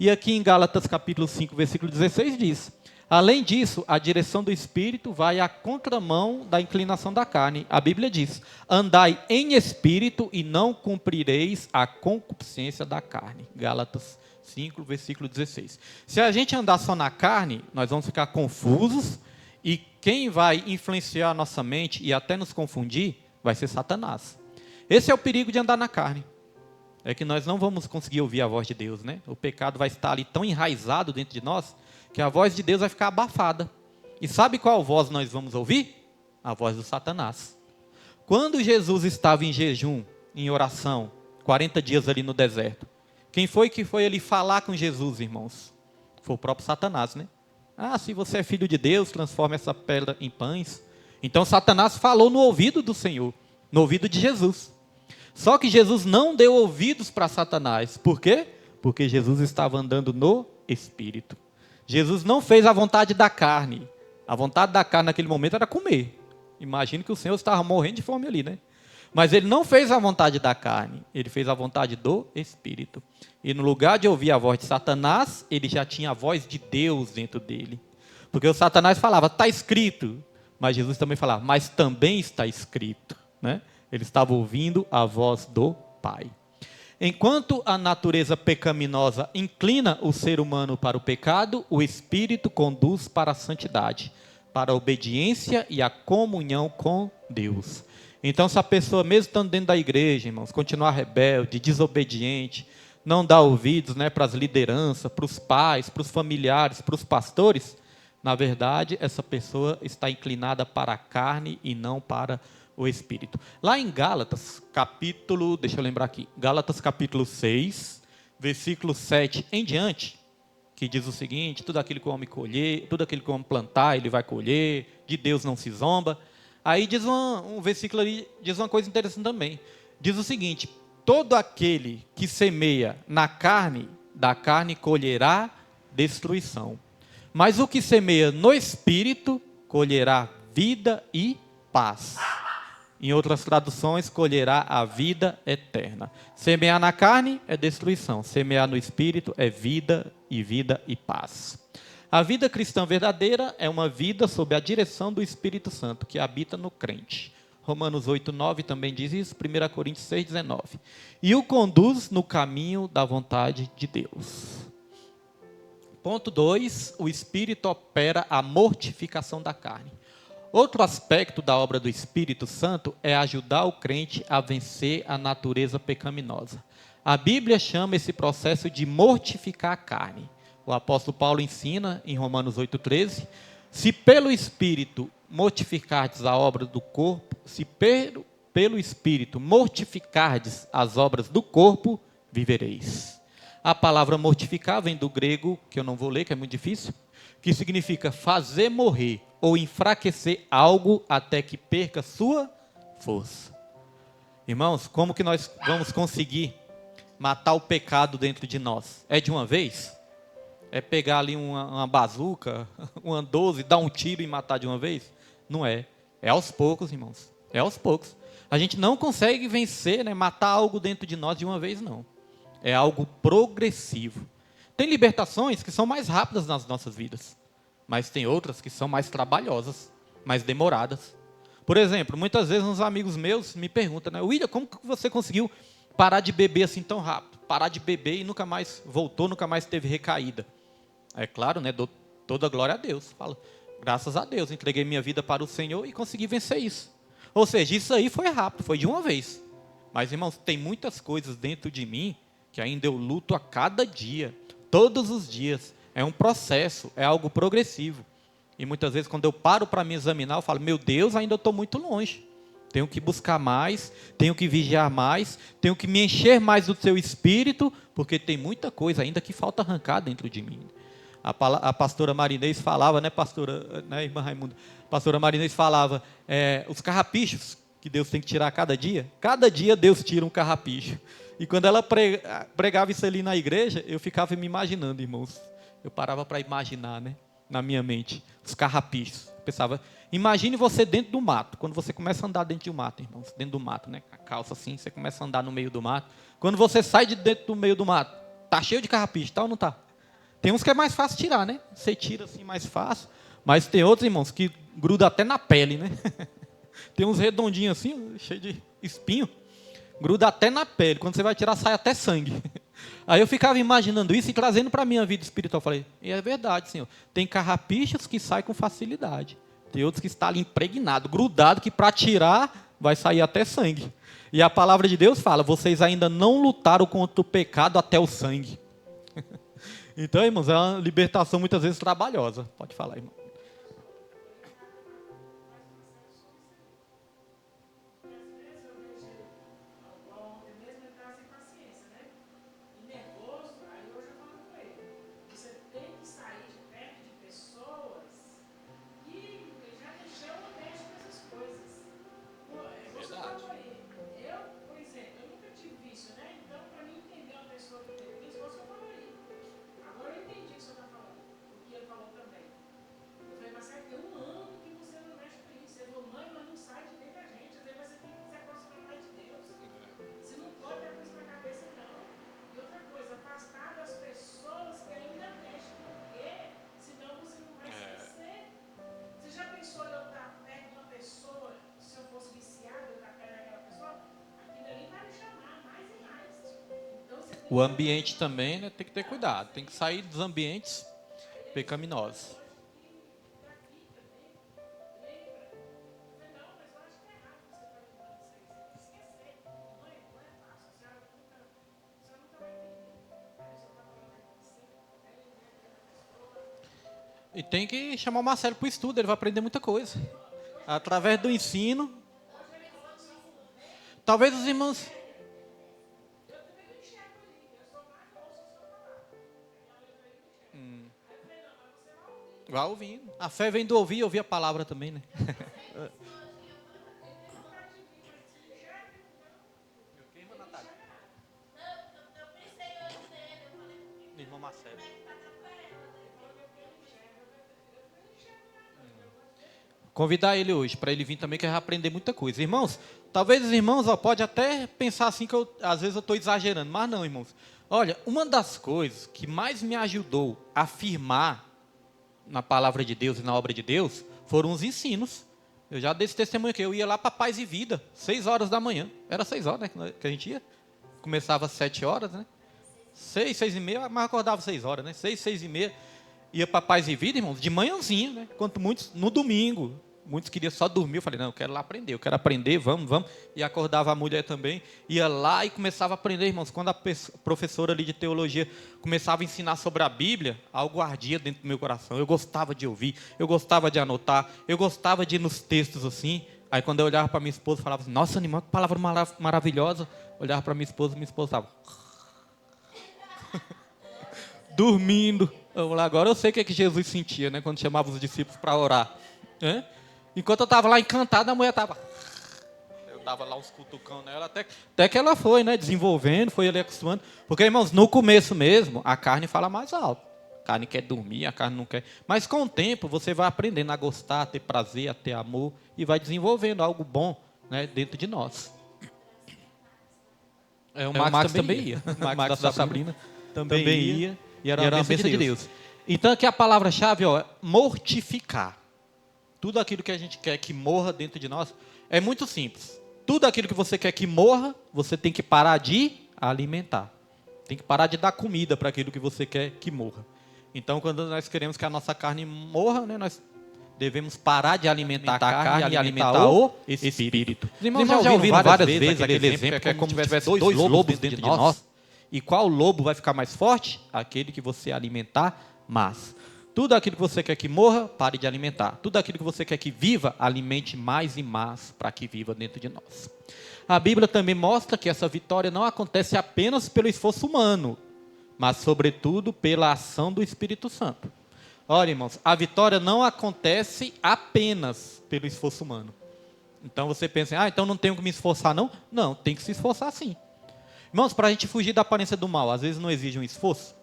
E aqui em Gálatas capítulo 5, versículo 16 diz, além disso, a direção do Espírito vai à contramão da inclinação da carne. A Bíblia diz, andai em Espírito e não cumprireis a concupiscência da carne. Gálatas 5, versículo 16. Se a gente andar só na carne, nós vamos ficar confusos e quem vai influenciar a nossa mente e até nos confundir vai ser Satanás. Esse é o perigo de andar na carne. É que nós não vamos conseguir ouvir a voz de Deus, né? O pecado vai estar ali tão enraizado dentro de nós que a voz de Deus vai ficar abafada. E sabe qual voz nós vamos ouvir? A voz do Satanás. Quando Jesus estava em jejum, em oração, 40 dias ali no deserto, quem foi que foi ali falar com Jesus, irmãos? Foi o próprio Satanás, né? Ah, se você é filho de Deus, transforma essa pedra em pães. Então Satanás falou no ouvido do Senhor, no ouvido de Jesus. Só que Jesus não deu ouvidos para Satanás. Por quê? Porque Jesus estava andando no Espírito. Jesus não fez a vontade da carne. A vontade da carne naquele momento era comer. Imagino que o Senhor estava morrendo de fome ali, né? Mas ele não fez a vontade da carne. Ele fez a vontade do Espírito. E no lugar de ouvir a voz de Satanás, ele já tinha a voz de Deus dentro dele. Porque o Satanás falava, está escrito. Mas Jesus também falava, mas também está escrito, né? Ele estava ouvindo a voz do Pai. Enquanto a natureza pecaminosa inclina o ser humano para o pecado, o Espírito conduz para a santidade, para a obediência e a comunhão com Deus. Então, se a pessoa, mesmo estando dentro da igreja, irmãos, continuar rebelde, desobediente, não dar ouvidos, né, para as lideranças, para os pais, para os familiares, para os pastores, na verdade, essa pessoa está inclinada para a carne e não para o Espírito. Lá em Gálatas, deixa eu lembrar aqui, Gálatas capítulo 6, versículo 7 em diante, que diz o seguinte: tudo aquilo que o homem colher, tudo aquilo que o homem plantar, ele vai colher, de Deus não se zomba. Aí diz um versículo ali, diz uma coisa interessante também. Diz o seguinte: todo aquele que semeia na carne, da carne colherá destruição. Mas o que semeia no Espírito, colherá vida e paz. Em outras traduções, colherá a vida eterna. Semear na carne é destruição. Semear no Espírito é vida e paz. A vida cristã verdadeira é uma vida sob a direção do Espírito Santo, que habita no crente. Romanos 8:9 também diz isso, 1 Coríntios 6:19. E o conduz no caminho da vontade de Deus. Ponto 2, o Espírito opera a mortificação da carne. Outro aspecto da obra do Espírito Santo é ajudar o crente a vencer a natureza pecaminosa. A Bíblia chama esse processo de mortificar a carne. O apóstolo Paulo ensina em Romanos 8:13, se pelo Espírito mortificardes a obra do corpo, se pelo Espírito mortificardes as obras do corpo, vivereis. A palavra mortificar vem do grego, que eu não vou ler, que é muito difícil, que significa fazer morrer ou enfraquecer algo até que perca sua força. Irmãos, como que nós vamos conseguir matar o pecado dentro de nós? É de uma vez? É pegar ali uma bazuca, uma 12, dar um tiro e matar de uma vez? Não é. É aos poucos, irmãos. É aos poucos. A gente não consegue vencer, matar algo dentro de nós de uma vez, não. É algo progressivo. Tem libertações que são mais rápidas nas nossas vidas, mas tem outras que são mais trabalhosas, mais demoradas. Por exemplo, muitas vezes uns amigos meus me perguntam, William, como que você conseguiu parar de beber assim tão rápido? Parar de beber e nunca mais voltou, nunca mais teve recaída. É claro, dou toda a glória a Deus. Falo, graças a Deus, entreguei minha vida para o Senhor e consegui vencer isso. Ou seja, isso aí foi rápido, foi de uma vez. Mas, irmãos, tem muitas coisas dentro de mim que ainda eu luto a cada dia, todos os dias. É um processo, é algo progressivo. E muitas vezes, quando eu paro para me examinar, eu falo, meu Deus, ainda estou muito longe. Tenho que buscar mais, tenho que vigiar mais, tenho que me encher mais do seu espírito, porque tem muita coisa ainda que falta arrancar dentro de mim. A pastora Marinês falava, irmã Raimunda? A pastora Marinês falava, os carrapichos que Deus tem que tirar cada dia Deus tira um carrapicho. E quando ela pregava isso ali na igreja, eu ficava me imaginando, irmãos. Eu parava para imaginar, na minha mente, os carrapichos. Pensava, imagine você dentro do mato, quando você começa a andar dentro do mato, irmãos, dentro do mato, com a calça assim, você começa a andar no meio do mato. Quando você sai de dentro do meio do mato, tá cheio de carrapicho, tá ou não tá? Tem uns que é mais fácil tirar, Você tira assim mais fácil, mas tem outros, irmãos, que gruda até na pele, Tem uns redondinhos assim, cheio de espinho, gruda até na pele, quando você vai tirar sai até sangue. Aí eu ficava imaginando isso e trazendo para a minha vida espiritual. Falei, e é verdade, Senhor. Tem carrapichos que saem com facilidade. Tem outros que estão ali impregnados, grudados, que para tirar vai sair até sangue. E a palavra de Deus fala, vocês ainda não lutaram contra o pecado até o sangue. Então, irmãos, é uma libertação muitas vezes trabalhosa. Pode falar, irmão. O ambiente também, tem que ter cuidado. Tem que sair dos ambientes pecaminosos. E tem que chamar o Marcelo para o estudo, ele vai aprender muita coisa. Através do ensino. Talvez os irmãos... Vai ouvindo. A fé vem do ouvir e ouvir a palavra também, né? Irmão Marcelo. Convidar ele hoje, para ele vir também, que ele vai aprender muita coisa. Irmãos, talvez os irmãos pode até pensar assim que às vezes eu estou exagerando, mas não, irmãos. Olha, uma das coisas que mais me ajudou a firmar na palavra de Deus e na obra de Deus foram os ensinos. Eu já dei esse testemunho aqui, eu ia lá para Paz e Vida, 6 horas da manhã. Era 6 horas, né, que a gente ia. Começava às 7 horas, né? 6, 6 e meia, mas acordava 6 horas, né? 6, 6 e meia. Ia para Paz e Vida, irmãos, de manhãzinha, né? Enquanto muitos, no domingo, muitos queriam só dormir. Eu falei, não, eu quero lá aprender, vamos. E acordava a mulher também, ia lá e começava a aprender, irmãos. Quando a professora ali de teologia começava a ensinar sobre a Bíblia, algo ardia dentro do meu coração. Eu gostava de ouvir, eu gostava de anotar, eu gostava de ir nos textos assim. Aí quando eu olhava para minha esposa, falava assim, nossa, animal, que palavra maravilhosa. Olhava para minha esposa estava dormindo. Agora eu sei o que que Jesus sentia, né, quando chamava os discípulos para orar. Enquanto eu estava lá encantado, a mulher estava... Eu dava lá uns cutucão nela, até que ela foi, né, desenvolvendo, foi ali acostumando. Porque, irmãos, no começo mesmo, a carne fala mais alto. A carne quer dormir, a carne não quer. Mas com o tempo, você vai aprendendo a gostar, a ter prazer, a ter amor, e vai desenvolvendo algo bom, né, dentro de nós. O Max também ia. O Max da Sabrina também ia. E era uma bênção de Deus. Então, aqui a palavra-chave é mortificar. Tudo aquilo que a gente quer que morra dentro de nós é muito simples. Tudo aquilo que você quer que morra, você tem que parar de alimentar. Tem que parar de dar comida para aquilo que você quer que morra. Então, quando nós queremos que a nossa carne morra, né, nós devemos parar de alimentar a carne e alimentar o espírito. Os irmãos já ouviram várias vezes aquele exemplo que é como se tivesse dois lobos dentro de nós. E qual lobo vai ficar mais forte? Aquele que você alimentar mais. Tudo aquilo que você quer que morra, pare de alimentar. Tudo aquilo que você quer que viva, alimente mais e mais para que viva dentro de nós. A Bíblia também mostra que essa vitória não acontece apenas pelo esforço humano, mas sobretudo pela ação do Espírito Santo. Olha, irmãos, a vitória não acontece apenas pelo esforço humano. Então você pensa, então não tenho que me esforçar não? Não, tem que se esforçar sim. Irmãos, para a gente fugir da aparência do mal, às vezes não exige um esforço.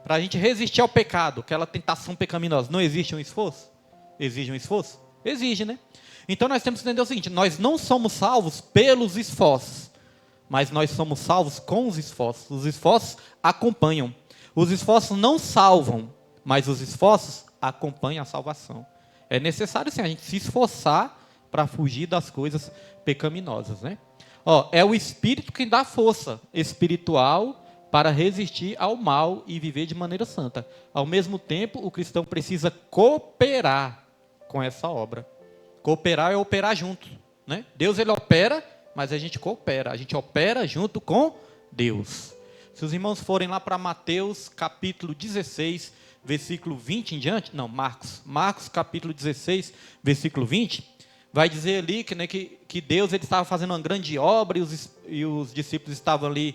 Para a gente resistir ao pecado, aquela tentação pecaminosa, não existe um esforço? Exige um esforço? Exige, né? Então nós temos que entender o seguinte, nós não somos salvos pelos esforços, mas nós somos salvos com os esforços. Os esforços acompanham. Os esforços não salvam, mas os esforços acompanham a salvação. É necessário sim a gente se esforçar para fugir das coisas pecaminosas, né? É o Espírito que dá força espiritual para resistir ao mal e viver de maneira santa. Ao mesmo tempo, o cristão precisa cooperar com essa obra. Cooperar é operar junto, né? Deus ele opera, mas a gente coopera. A gente opera junto com Deus. Se os irmãos forem lá para Mateus capítulo 16, versículo 20 em diante, não, Marcos capítulo 16, versículo 20, vai dizer ali que Deus ele estava fazendo uma grande obra e os discípulos estavam ali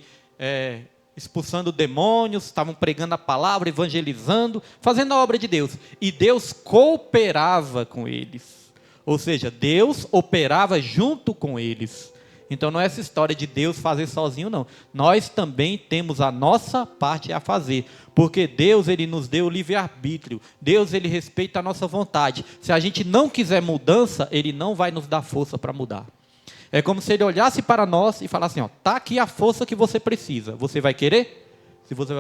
expulsando demônios, estavam pregando a palavra, evangelizando, fazendo a obra de Deus. E Deus cooperava com eles. Ou seja, Deus operava junto com eles. Então não é essa história de Deus fazer sozinho, não. Nós também temos a nossa parte a fazer. Porque Deus ele nos deu o livre-arbítrio. Deus ele respeita a nossa vontade. Se a gente não quiser mudança, ele não vai nos dar força para mudar. É como se ele olhasse para nós e falasse assim, tá aqui a força que você precisa. Você vai querer? Se você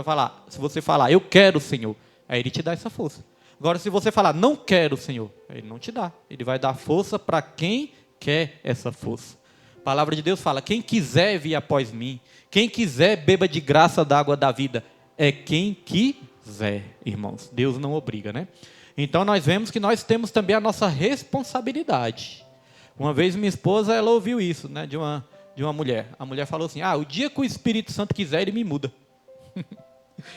falar, eu quero, Senhor, aí ele te dá essa força. Agora, se você falar, não quero, Senhor, ele não te dá. Ele vai dar força para quem quer essa força. A palavra de Deus fala, quem quiser vir após mim, quem quiser beba de graça da água da vida, é quem quiser, irmãos. Deus não obriga, né? Então, nós vemos que nós temos também a nossa responsabilidade. Uma vez minha esposa, ela ouviu isso, né, de uma mulher. A mulher falou assim, o dia que o Espírito Santo quiser, ele me muda.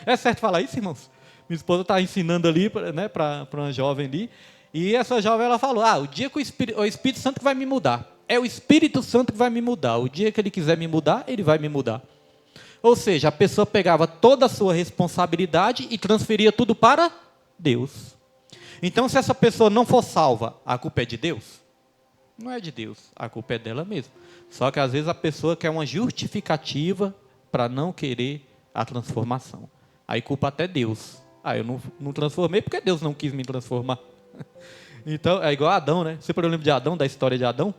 É certo falar isso, irmãos? Minha esposa está ensinando ali, né, para uma jovem ali, e essa jovem ela falou, o dia que o Espírito Santo que vai me mudar. É o Espírito Santo que vai me mudar. O dia que ele quiser me mudar, ele vai me mudar. Ou seja, a pessoa pegava toda a sua responsabilidade e transferia tudo para Deus. Então, se essa pessoa não for salva, a culpa é de Deus? Não é de Deus, a culpa é dela mesma. Só que às vezes a pessoa quer uma justificativa para não querer a transformação. Aí culpa até Deus. Eu não transformei porque Deus não quis me transformar. Então, é igual a Adão, né? Você lembra de Adão, da história de Adão?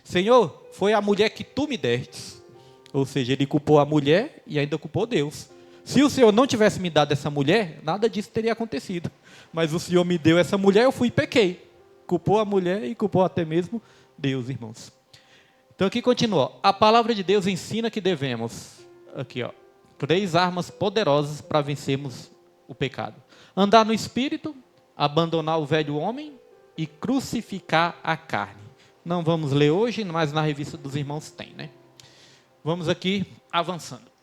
Senhor, foi a mulher que tu me destes. Ou seja, ele culpou a mulher e ainda culpou Deus. Se o Senhor não tivesse me dado essa mulher, nada disso teria acontecido. Mas o Senhor me deu essa mulher, eu fui e pequei. Culpou a mulher e culpou até mesmo Deus, irmãos. Então aqui continua. A palavra de Deus ensina que devemos, aqui ó, 3 armas poderosas para vencermos o pecado. Andar no Espírito, abandonar o velho homem e crucificar a carne. Não vamos ler hoje, mas na revista dos irmãos tem, né? Vamos aqui avançando.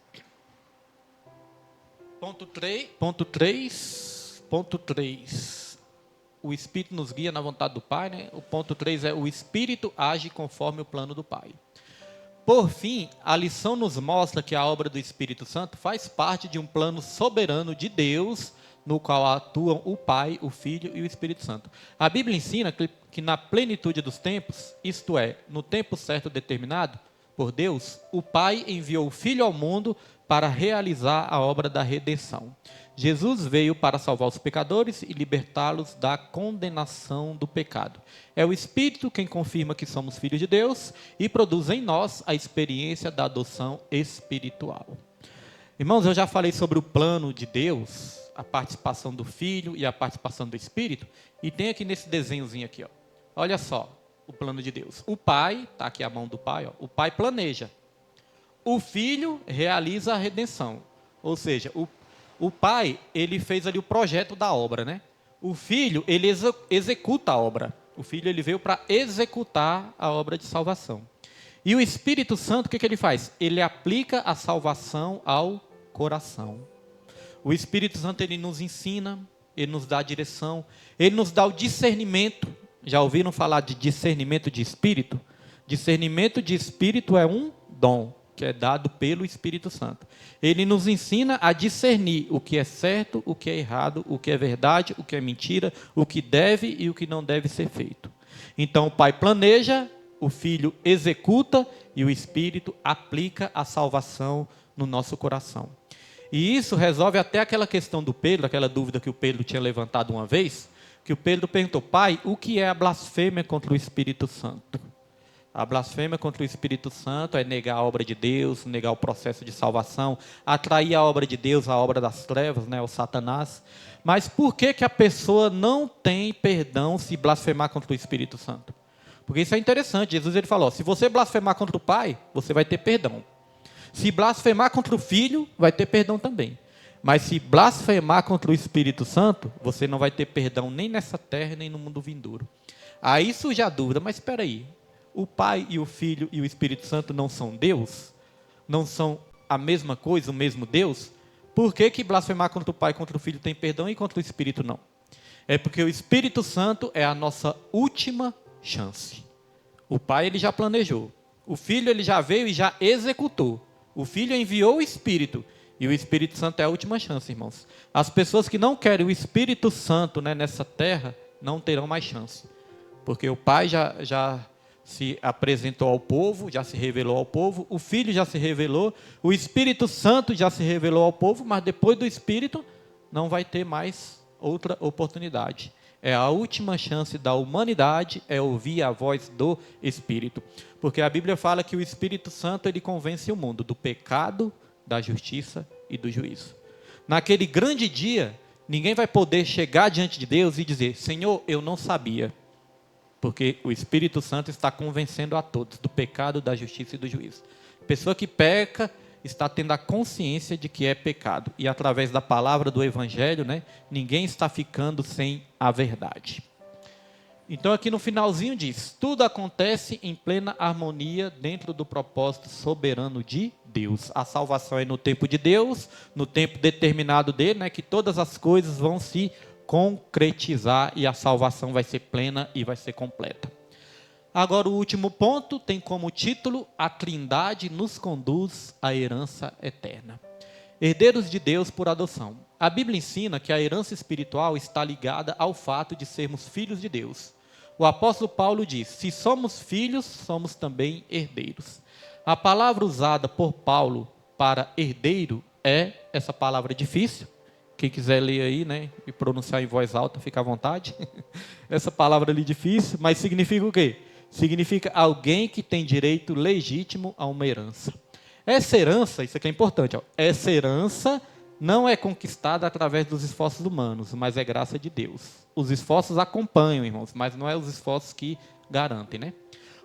Ponto 3. O Espírito nos guia na vontade do Pai, né? O ponto 3 é o Espírito age conforme o plano do Pai. Por fim, a lição nos mostra que a obra do Espírito Santo faz parte de um plano soberano de Deus, no qual atuam o Pai, o Filho e o Espírito Santo. A Bíblia ensina que na plenitude dos tempos, isto é, no tempo certo determinado por Deus, o Pai enviou o Filho ao mundo para realizar a obra da redenção. Jesus veio para salvar os pecadores e libertá-los da condenação do pecado. É o Espírito quem confirma que somos filhos de Deus e produz em nós a experiência da adoção espiritual. Irmãos, eu já falei sobre o plano de Deus, a participação do Filho e a participação do Espírito, e tem aqui nesse desenhozinho aqui, ó. Olha só o plano de Deus. O Pai, está aqui a mão do Pai, ó, o Pai planeja. O Filho realiza a redenção. Ou seja, o Pai, ele fez ali o projeto da obra, né? O Filho, ele executa a obra. O Filho, ele veio para executar a obra de salvação. E o Espírito Santo, o que ele faz? Ele aplica a salvação ao coração. O Espírito Santo, ele nos ensina, ele nos dá a direção, ele nos dá o discernimento. Já ouviram falar de discernimento de espírito? Discernimento de espírito é um dom que é dado pelo Espírito Santo. Ele nos ensina a discernir o que é certo, o que é errado, o que é verdade, o que é mentira, o que deve e o que não deve ser feito. Então o Pai planeja, o Filho executa e o Espírito aplica a salvação no nosso coração. E isso resolve até aquela questão do Pedro, aquela dúvida que o Pedro tinha levantado uma vez, que o Pedro perguntou: Pai, o que é a blasfêmia contra o Espírito Santo? A blasfêmia contra o Espírito Santo é negar a obra de Deus, negar o processo de salvação, atrair a obra de Deus, a obra das trevas, né, o Satanás. Mas por que a pessoa não tem perdão se blasfemar contra o Espírito Santo? Porque isso é interessante. Jesus ele falou: se você blasfemar contra o Pai, você vai ter perdão. Se blasfemar contra o Filho, vai ter perdão também. Mas se blasfemar contra o Espírito Santo, você não vai ter perdão nem nessa terra, nem no mundo vindouro. Aí surge a dúvida: mas espera aí, o Pai e o Filho e o Espírito Santo não são Deus? Não são a mesma coisa, o mesmo Deus? Por que blasfemar contra o Pai e contra o Filho tem perdão e contra o Espírito não? É porque o Espírito Santo é a nossa última chance. O Pai ele já planejou. O Filho ele já veio e já executou. O Filho enviou o Espírito. E o Espírito Santo é a última chance, irmãos. As pessoas que não querem o Espírito Santo, né, nessa terra, não terão mais chance. Porque o Pai já se apresentou ao povo, já se revelou ao povo, o Filho já se revelou, o Espírito Santo já se revelou ao povo, mas depois do Espírito não vai ter mais outra oportunidade. É a última chance da humanidade, é ouvir a voz do Espírito. Porque a Bíblia fala que o Espírito Santo ele convence o mundo do pecado, da justiça e do juízo. Naquele grande dia, ninguém vai poder chegar diante de Deus e dizer: Senhor, eu não sabia. Porque o Espírito Santo está convencendo a todos do pecado, da justiça e do juízo. A pessoa que peca está tendo a consciência de que é pecado. E através da palavra do Evangelho, né, ninguém está ficando sem a verdade. Então aqui no finalzinho diz: tudo acontece em plena harmonia dentro do propósito soberano de Deus. A salvação é no tempo de Deus, no tempo determinado dele, né, que todas as coisas vão se concretizar e a salvação vai ser plena e vai ser completa. Agora o último ponto tem como título: a Trindade nos conduz à herança eterna. Herdeiros de Deus por adoção. A Bíblia ensina que a herança espiritual está ligada ao fato de sermos filhos de Deus. O apóstolo Paulo diz: se somos filhos, somos também herdeiros. A palavra usada por Paulo para herdeiro é essa palavra difícil. Quem quiser ler aí, né, e pronunciar em voz alta, fica à vontade. Essa palavra ali difícil, mas significa o quê? Significa alguém que tem direito legítimo a uma herança. Essa herança, isso aqui é importante, ó, essa herança não é conquistada através dos esforços humanos, mas é graça de Deus. Os esforços acompanham, irmãos, mas não é os esforços que garantem, né?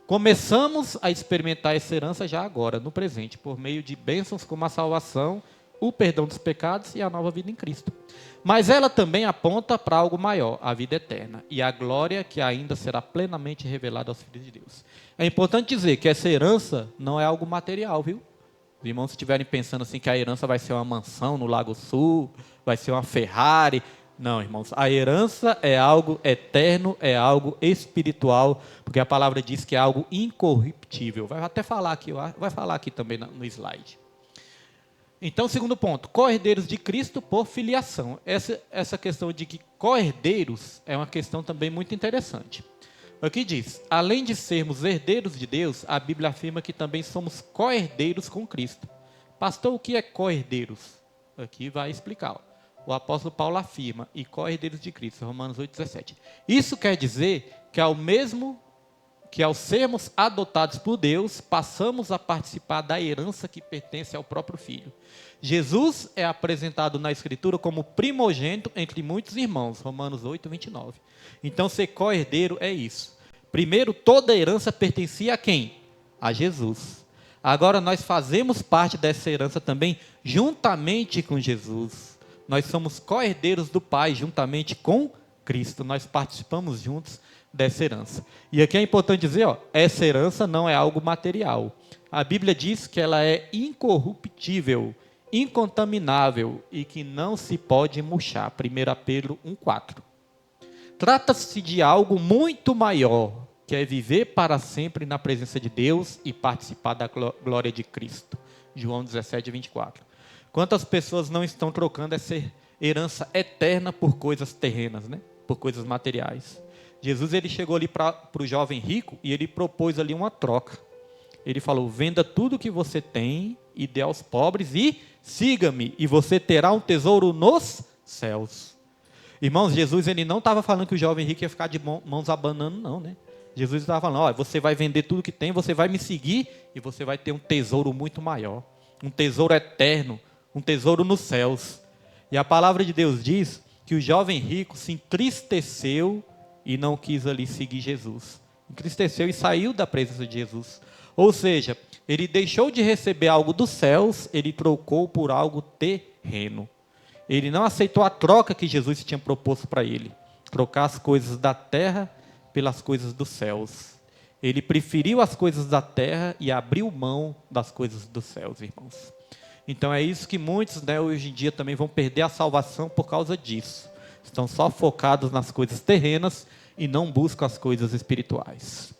Começamos a experimentar essa herança já agora, no presente, por meio de bênçãos como a salvação, o perdão dos pecados e a nova vida em Cristo. Mas ela também aponta para algo maior, a vida eterna, e a glória que ainda será plenamente revelada aos filhos de Deus. É importante dizer que essa herança não é algo material, viu? Os irmãos estiverem pensando assim que a herança vai ser uma mansão no Lago Sul, vai ser uma Ferrari. Não, irmãos, a herança é algo eterno, é algo espiritual, porque a palavra diz que é algo incorruptível. Vai até falar aqui, vai falar aqui também no slide. Então, segundo ponto, co-herdeiros de Cristo por filiação. Essa questão de que co-herdeiros é uma questão também muito interessante. Aqui diz, além de sermos herdeiros de Deus, a Bíblia afirma que também somos co-herdeiros com Cristo. Pastor, o que é co-herdeiros? Aqui vai explicar. Ó. O apóstolo Paulo afirma, e co-herdeiros de Cristo, Romanos 8,17. Isso quer dizer que ao sermos adotados por Deus, passamos a participar da herança que pertence ao próprio Filho. Jesus é apresentado na Escritura como primogênito entre muitos irmãos, Romanos 8,29. Então, ser co-herdeiro é isso. Primeiro, toda a herança pertencia a quem? A Jesus. Agora, nós fazemos parte dessa herança também, juntamente com Jesus. Nós somos co-herdeiros do Pai, juntamente com Cristo. Nós participamos juntos dessa herança. E aqui é importante dizer, ó, essa herança não é algo material. A Bíblia diz que ela é incorruptível, incontaminável e que não se pode murchar. 1 Pedro 1,4. Trata-se de algo muito maior, que é viver para sempre na presença de Deus e participar da glória de Cristo. João 17,24. Quantas pessoas não estão trocando essa herança eterna por coisas terrenas, né? Por coisas materiais? Jesus ele chegou ali para o jovem rico e ele propôs ali uma troca. Ele falou, venda tudo que você tem e dê aos pobres e siga-me, e você terá um tesouro nos céus. Irmãos, Jesus ele não estava falando que o jovem rico ia ficar de mãos abanando, não, né? Jesus estava falando, ó, você vai vender tudo que tem, você vai me seguir e você vai ter um tesouro muito maior, um tesouro eterno, um tesouro nos céus. E a palavra de Deus diz que o jovem rico se entristeceu e não quis ali seguir Jesus. Entristeceu e saiu da presença de Jesus. Ou seja, ele deixou de receber algo dos céus, ele trocou por algo terreno. Ele não aceitou a troca que Jesus tinha proposto para ele. Trocar as coisas da terra pelas coisas dos céus. Ele preferiu as coisas da terra e abriu mão das coisas dos céus, irmãos. Então é isso que muitos, né, hoje em dia também vão perder a salvação por causa disso. Estão só focados nas coisas terrenas e não buscam as coisas espirituais.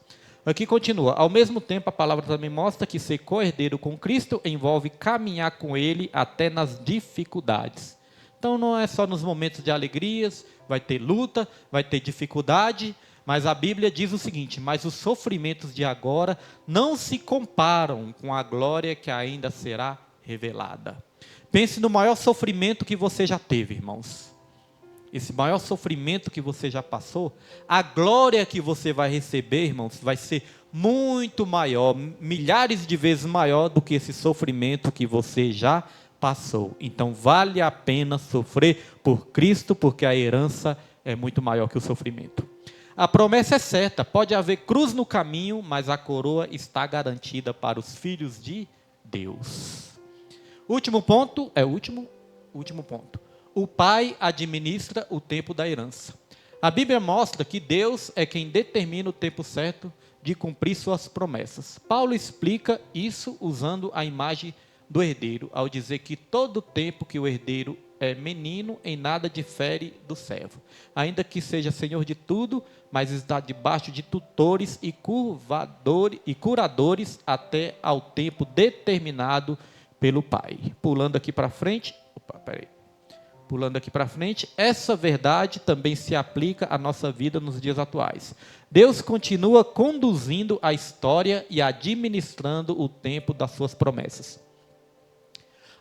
Aqui continua. Ao mesmo tempo, a palavra também mostra que ser co-herdeiro com Cristo envolve caminhar com Ele até nas dificuldades. Então não é só nos momentos de alegrias, vai ter luta, vai ter dificuldade, mas a Bíblia diz o seguinte, mas os sofrimentos de agora não se comparam com a glória que ainda será revelada. Pense no maior sofrimento que você já teve, irmãos. Esse maior sofrimento que você já passou, a glória que você vai receber, irmãos, vai ser muito maior, milhares de vezes maior do que esse sofrimento que você já passou. Então vale a pena sofrer por Cristo, porque a herança é muito maior que o sofrimento. A promessa é certa, pode haver cruz no caminho, mas a coroa está garantida para os filhos de Deus. Último ponto, último ponto. O pai administra o tempo da herança. A Bíblia mostra que Deus é quem determina o tempo certo de cumprir suas promessas. Paulo explica isso usando a imagem do herdeiro, ao dizer que todo tempo que o herdeiro é menino, em nada difere do servo. Ainda que seja senhor de tudo, mas está debaixo de tutores e curadores até ao tempo determinado pelo pai. Pulando aqui para frente, Pulando aqui para frente, essa verdade também se aplica à nossa vida nos dias atuais. Deus continua conduzindo a história e administrando o tempo das suas promessas.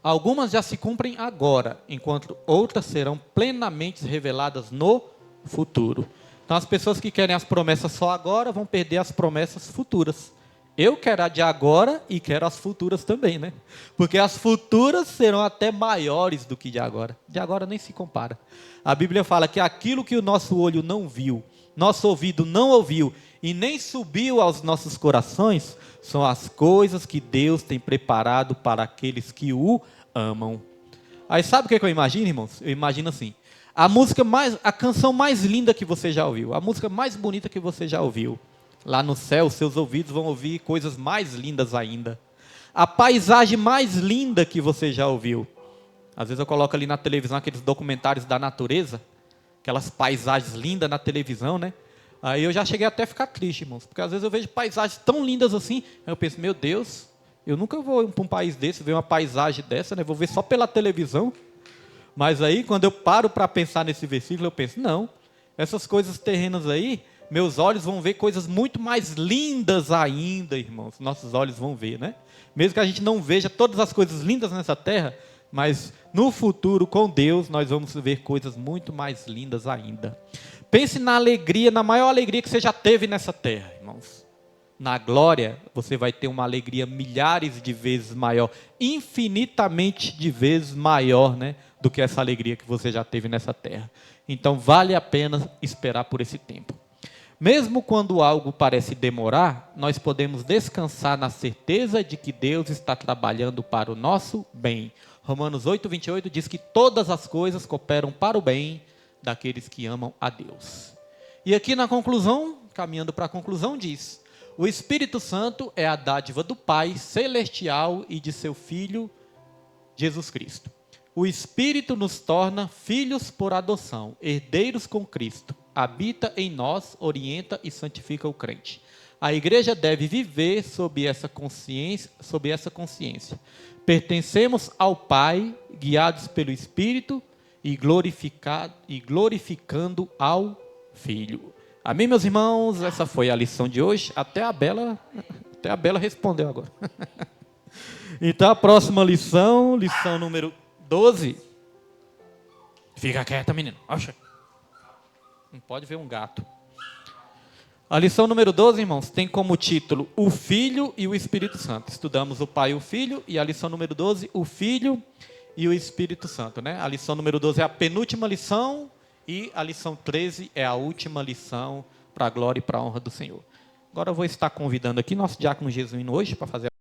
Algumas já se cumprem agora, enquanto outras serão plenamente reveladas no futuro. Então, as pessoas que querem as promessas só agora vão perder as promessas futuras. Eu quero a de agora e quero as futuras também, né? Porque as futuras serão até maiores do que de agora. De agora nem se compara. A Bíblia fala que aquilo que o nosso olho não viu, nosso ouvido não ouviu e nem subiu aos nossos corações, são as coisas que Deus tem preparado para aqueles que o amam. Aí sabe o que eu imagino, irmãos? Eu imagino assim: a canção mais linda que você já ouviu, a música mais bonita que você já ouviu. Lá no céu, seus ouvidos vão ouvir coisas mais lindas ainda. A paisagem mais linda que você já ouviu. Às vezes eu coloco ali na televisão aqueles documentários da natureza, aquelas paisagens lindas na televisão, né? Aí eu já cheguei até a ficar triste, irmãos, porque às vezes eu vejo paisagens tão lindas assim, aí eu penso, meu Deus, eu nunca vou para um país desse ver uma paisagem dessa, né? Vou ver só pela televisão. Mas aí, quando eu paro para pensar nesse versículo, eu penso, não, essas coisas terrenas aí, meus olhos vão ver coisas muito mais lindas ainda, irmãos. Nossos olhos vão ver, né? Mesmo que a gente não veja todas as coisas lindas nessa terra, mas no futuro, com Deus, nós vamos ver coisas muito mais lindas ainda. Pense na alegria, na maior alegria que você já teve nessa terra, irmãos. Na glória, você vai ter uma alegria milhares de vezes maior, infinitamente de vezes maior, né, do que essa alegria que você já teve nessa terra. Então, vale a pena esperar por esse tempo. Mesmo quando algo parece demorar, nós podemos descansar na certeza de que Deus está trabalhando para o nosso bem. Romanos 8:28 diz que todas as coisas cooperam para o bem daqueles que amam a Deus. E aqui na conclusão, caminhando para a conclusão, diz: o Espírito Santo é a dádiva do Pai celestial e de seu Filho Jesus Cristo. O Espírito nos torna filhos por adoção, herdeiros com Cristo. Habita em nós, orienta e santifica o crente. A igreja deve viver sob essa consciência. Pertencemos ao Pai, guiados pelo Espírito e glorificando ao Filho. Amém, meus irmãos? Essa foi a lição de hoje. Até a Bela respondeu agora. Então, a próxima lição número 12. Fica quieta, menino. Oxa. Não pode ver um gato. A lição número 12, irmãos, tem como título o Filho e o Espírito Santo. Estudamos o Pai e o Filho, e a lição número 12, o Filho e o Espírito Santo, né? A lição número 12 é a penúltima lição, e a lição 13 é a última lição para a glória e para a honra do Senhor. Agora eu vou estar convidando aqui nosso diácono Jesuíno hoje para fazer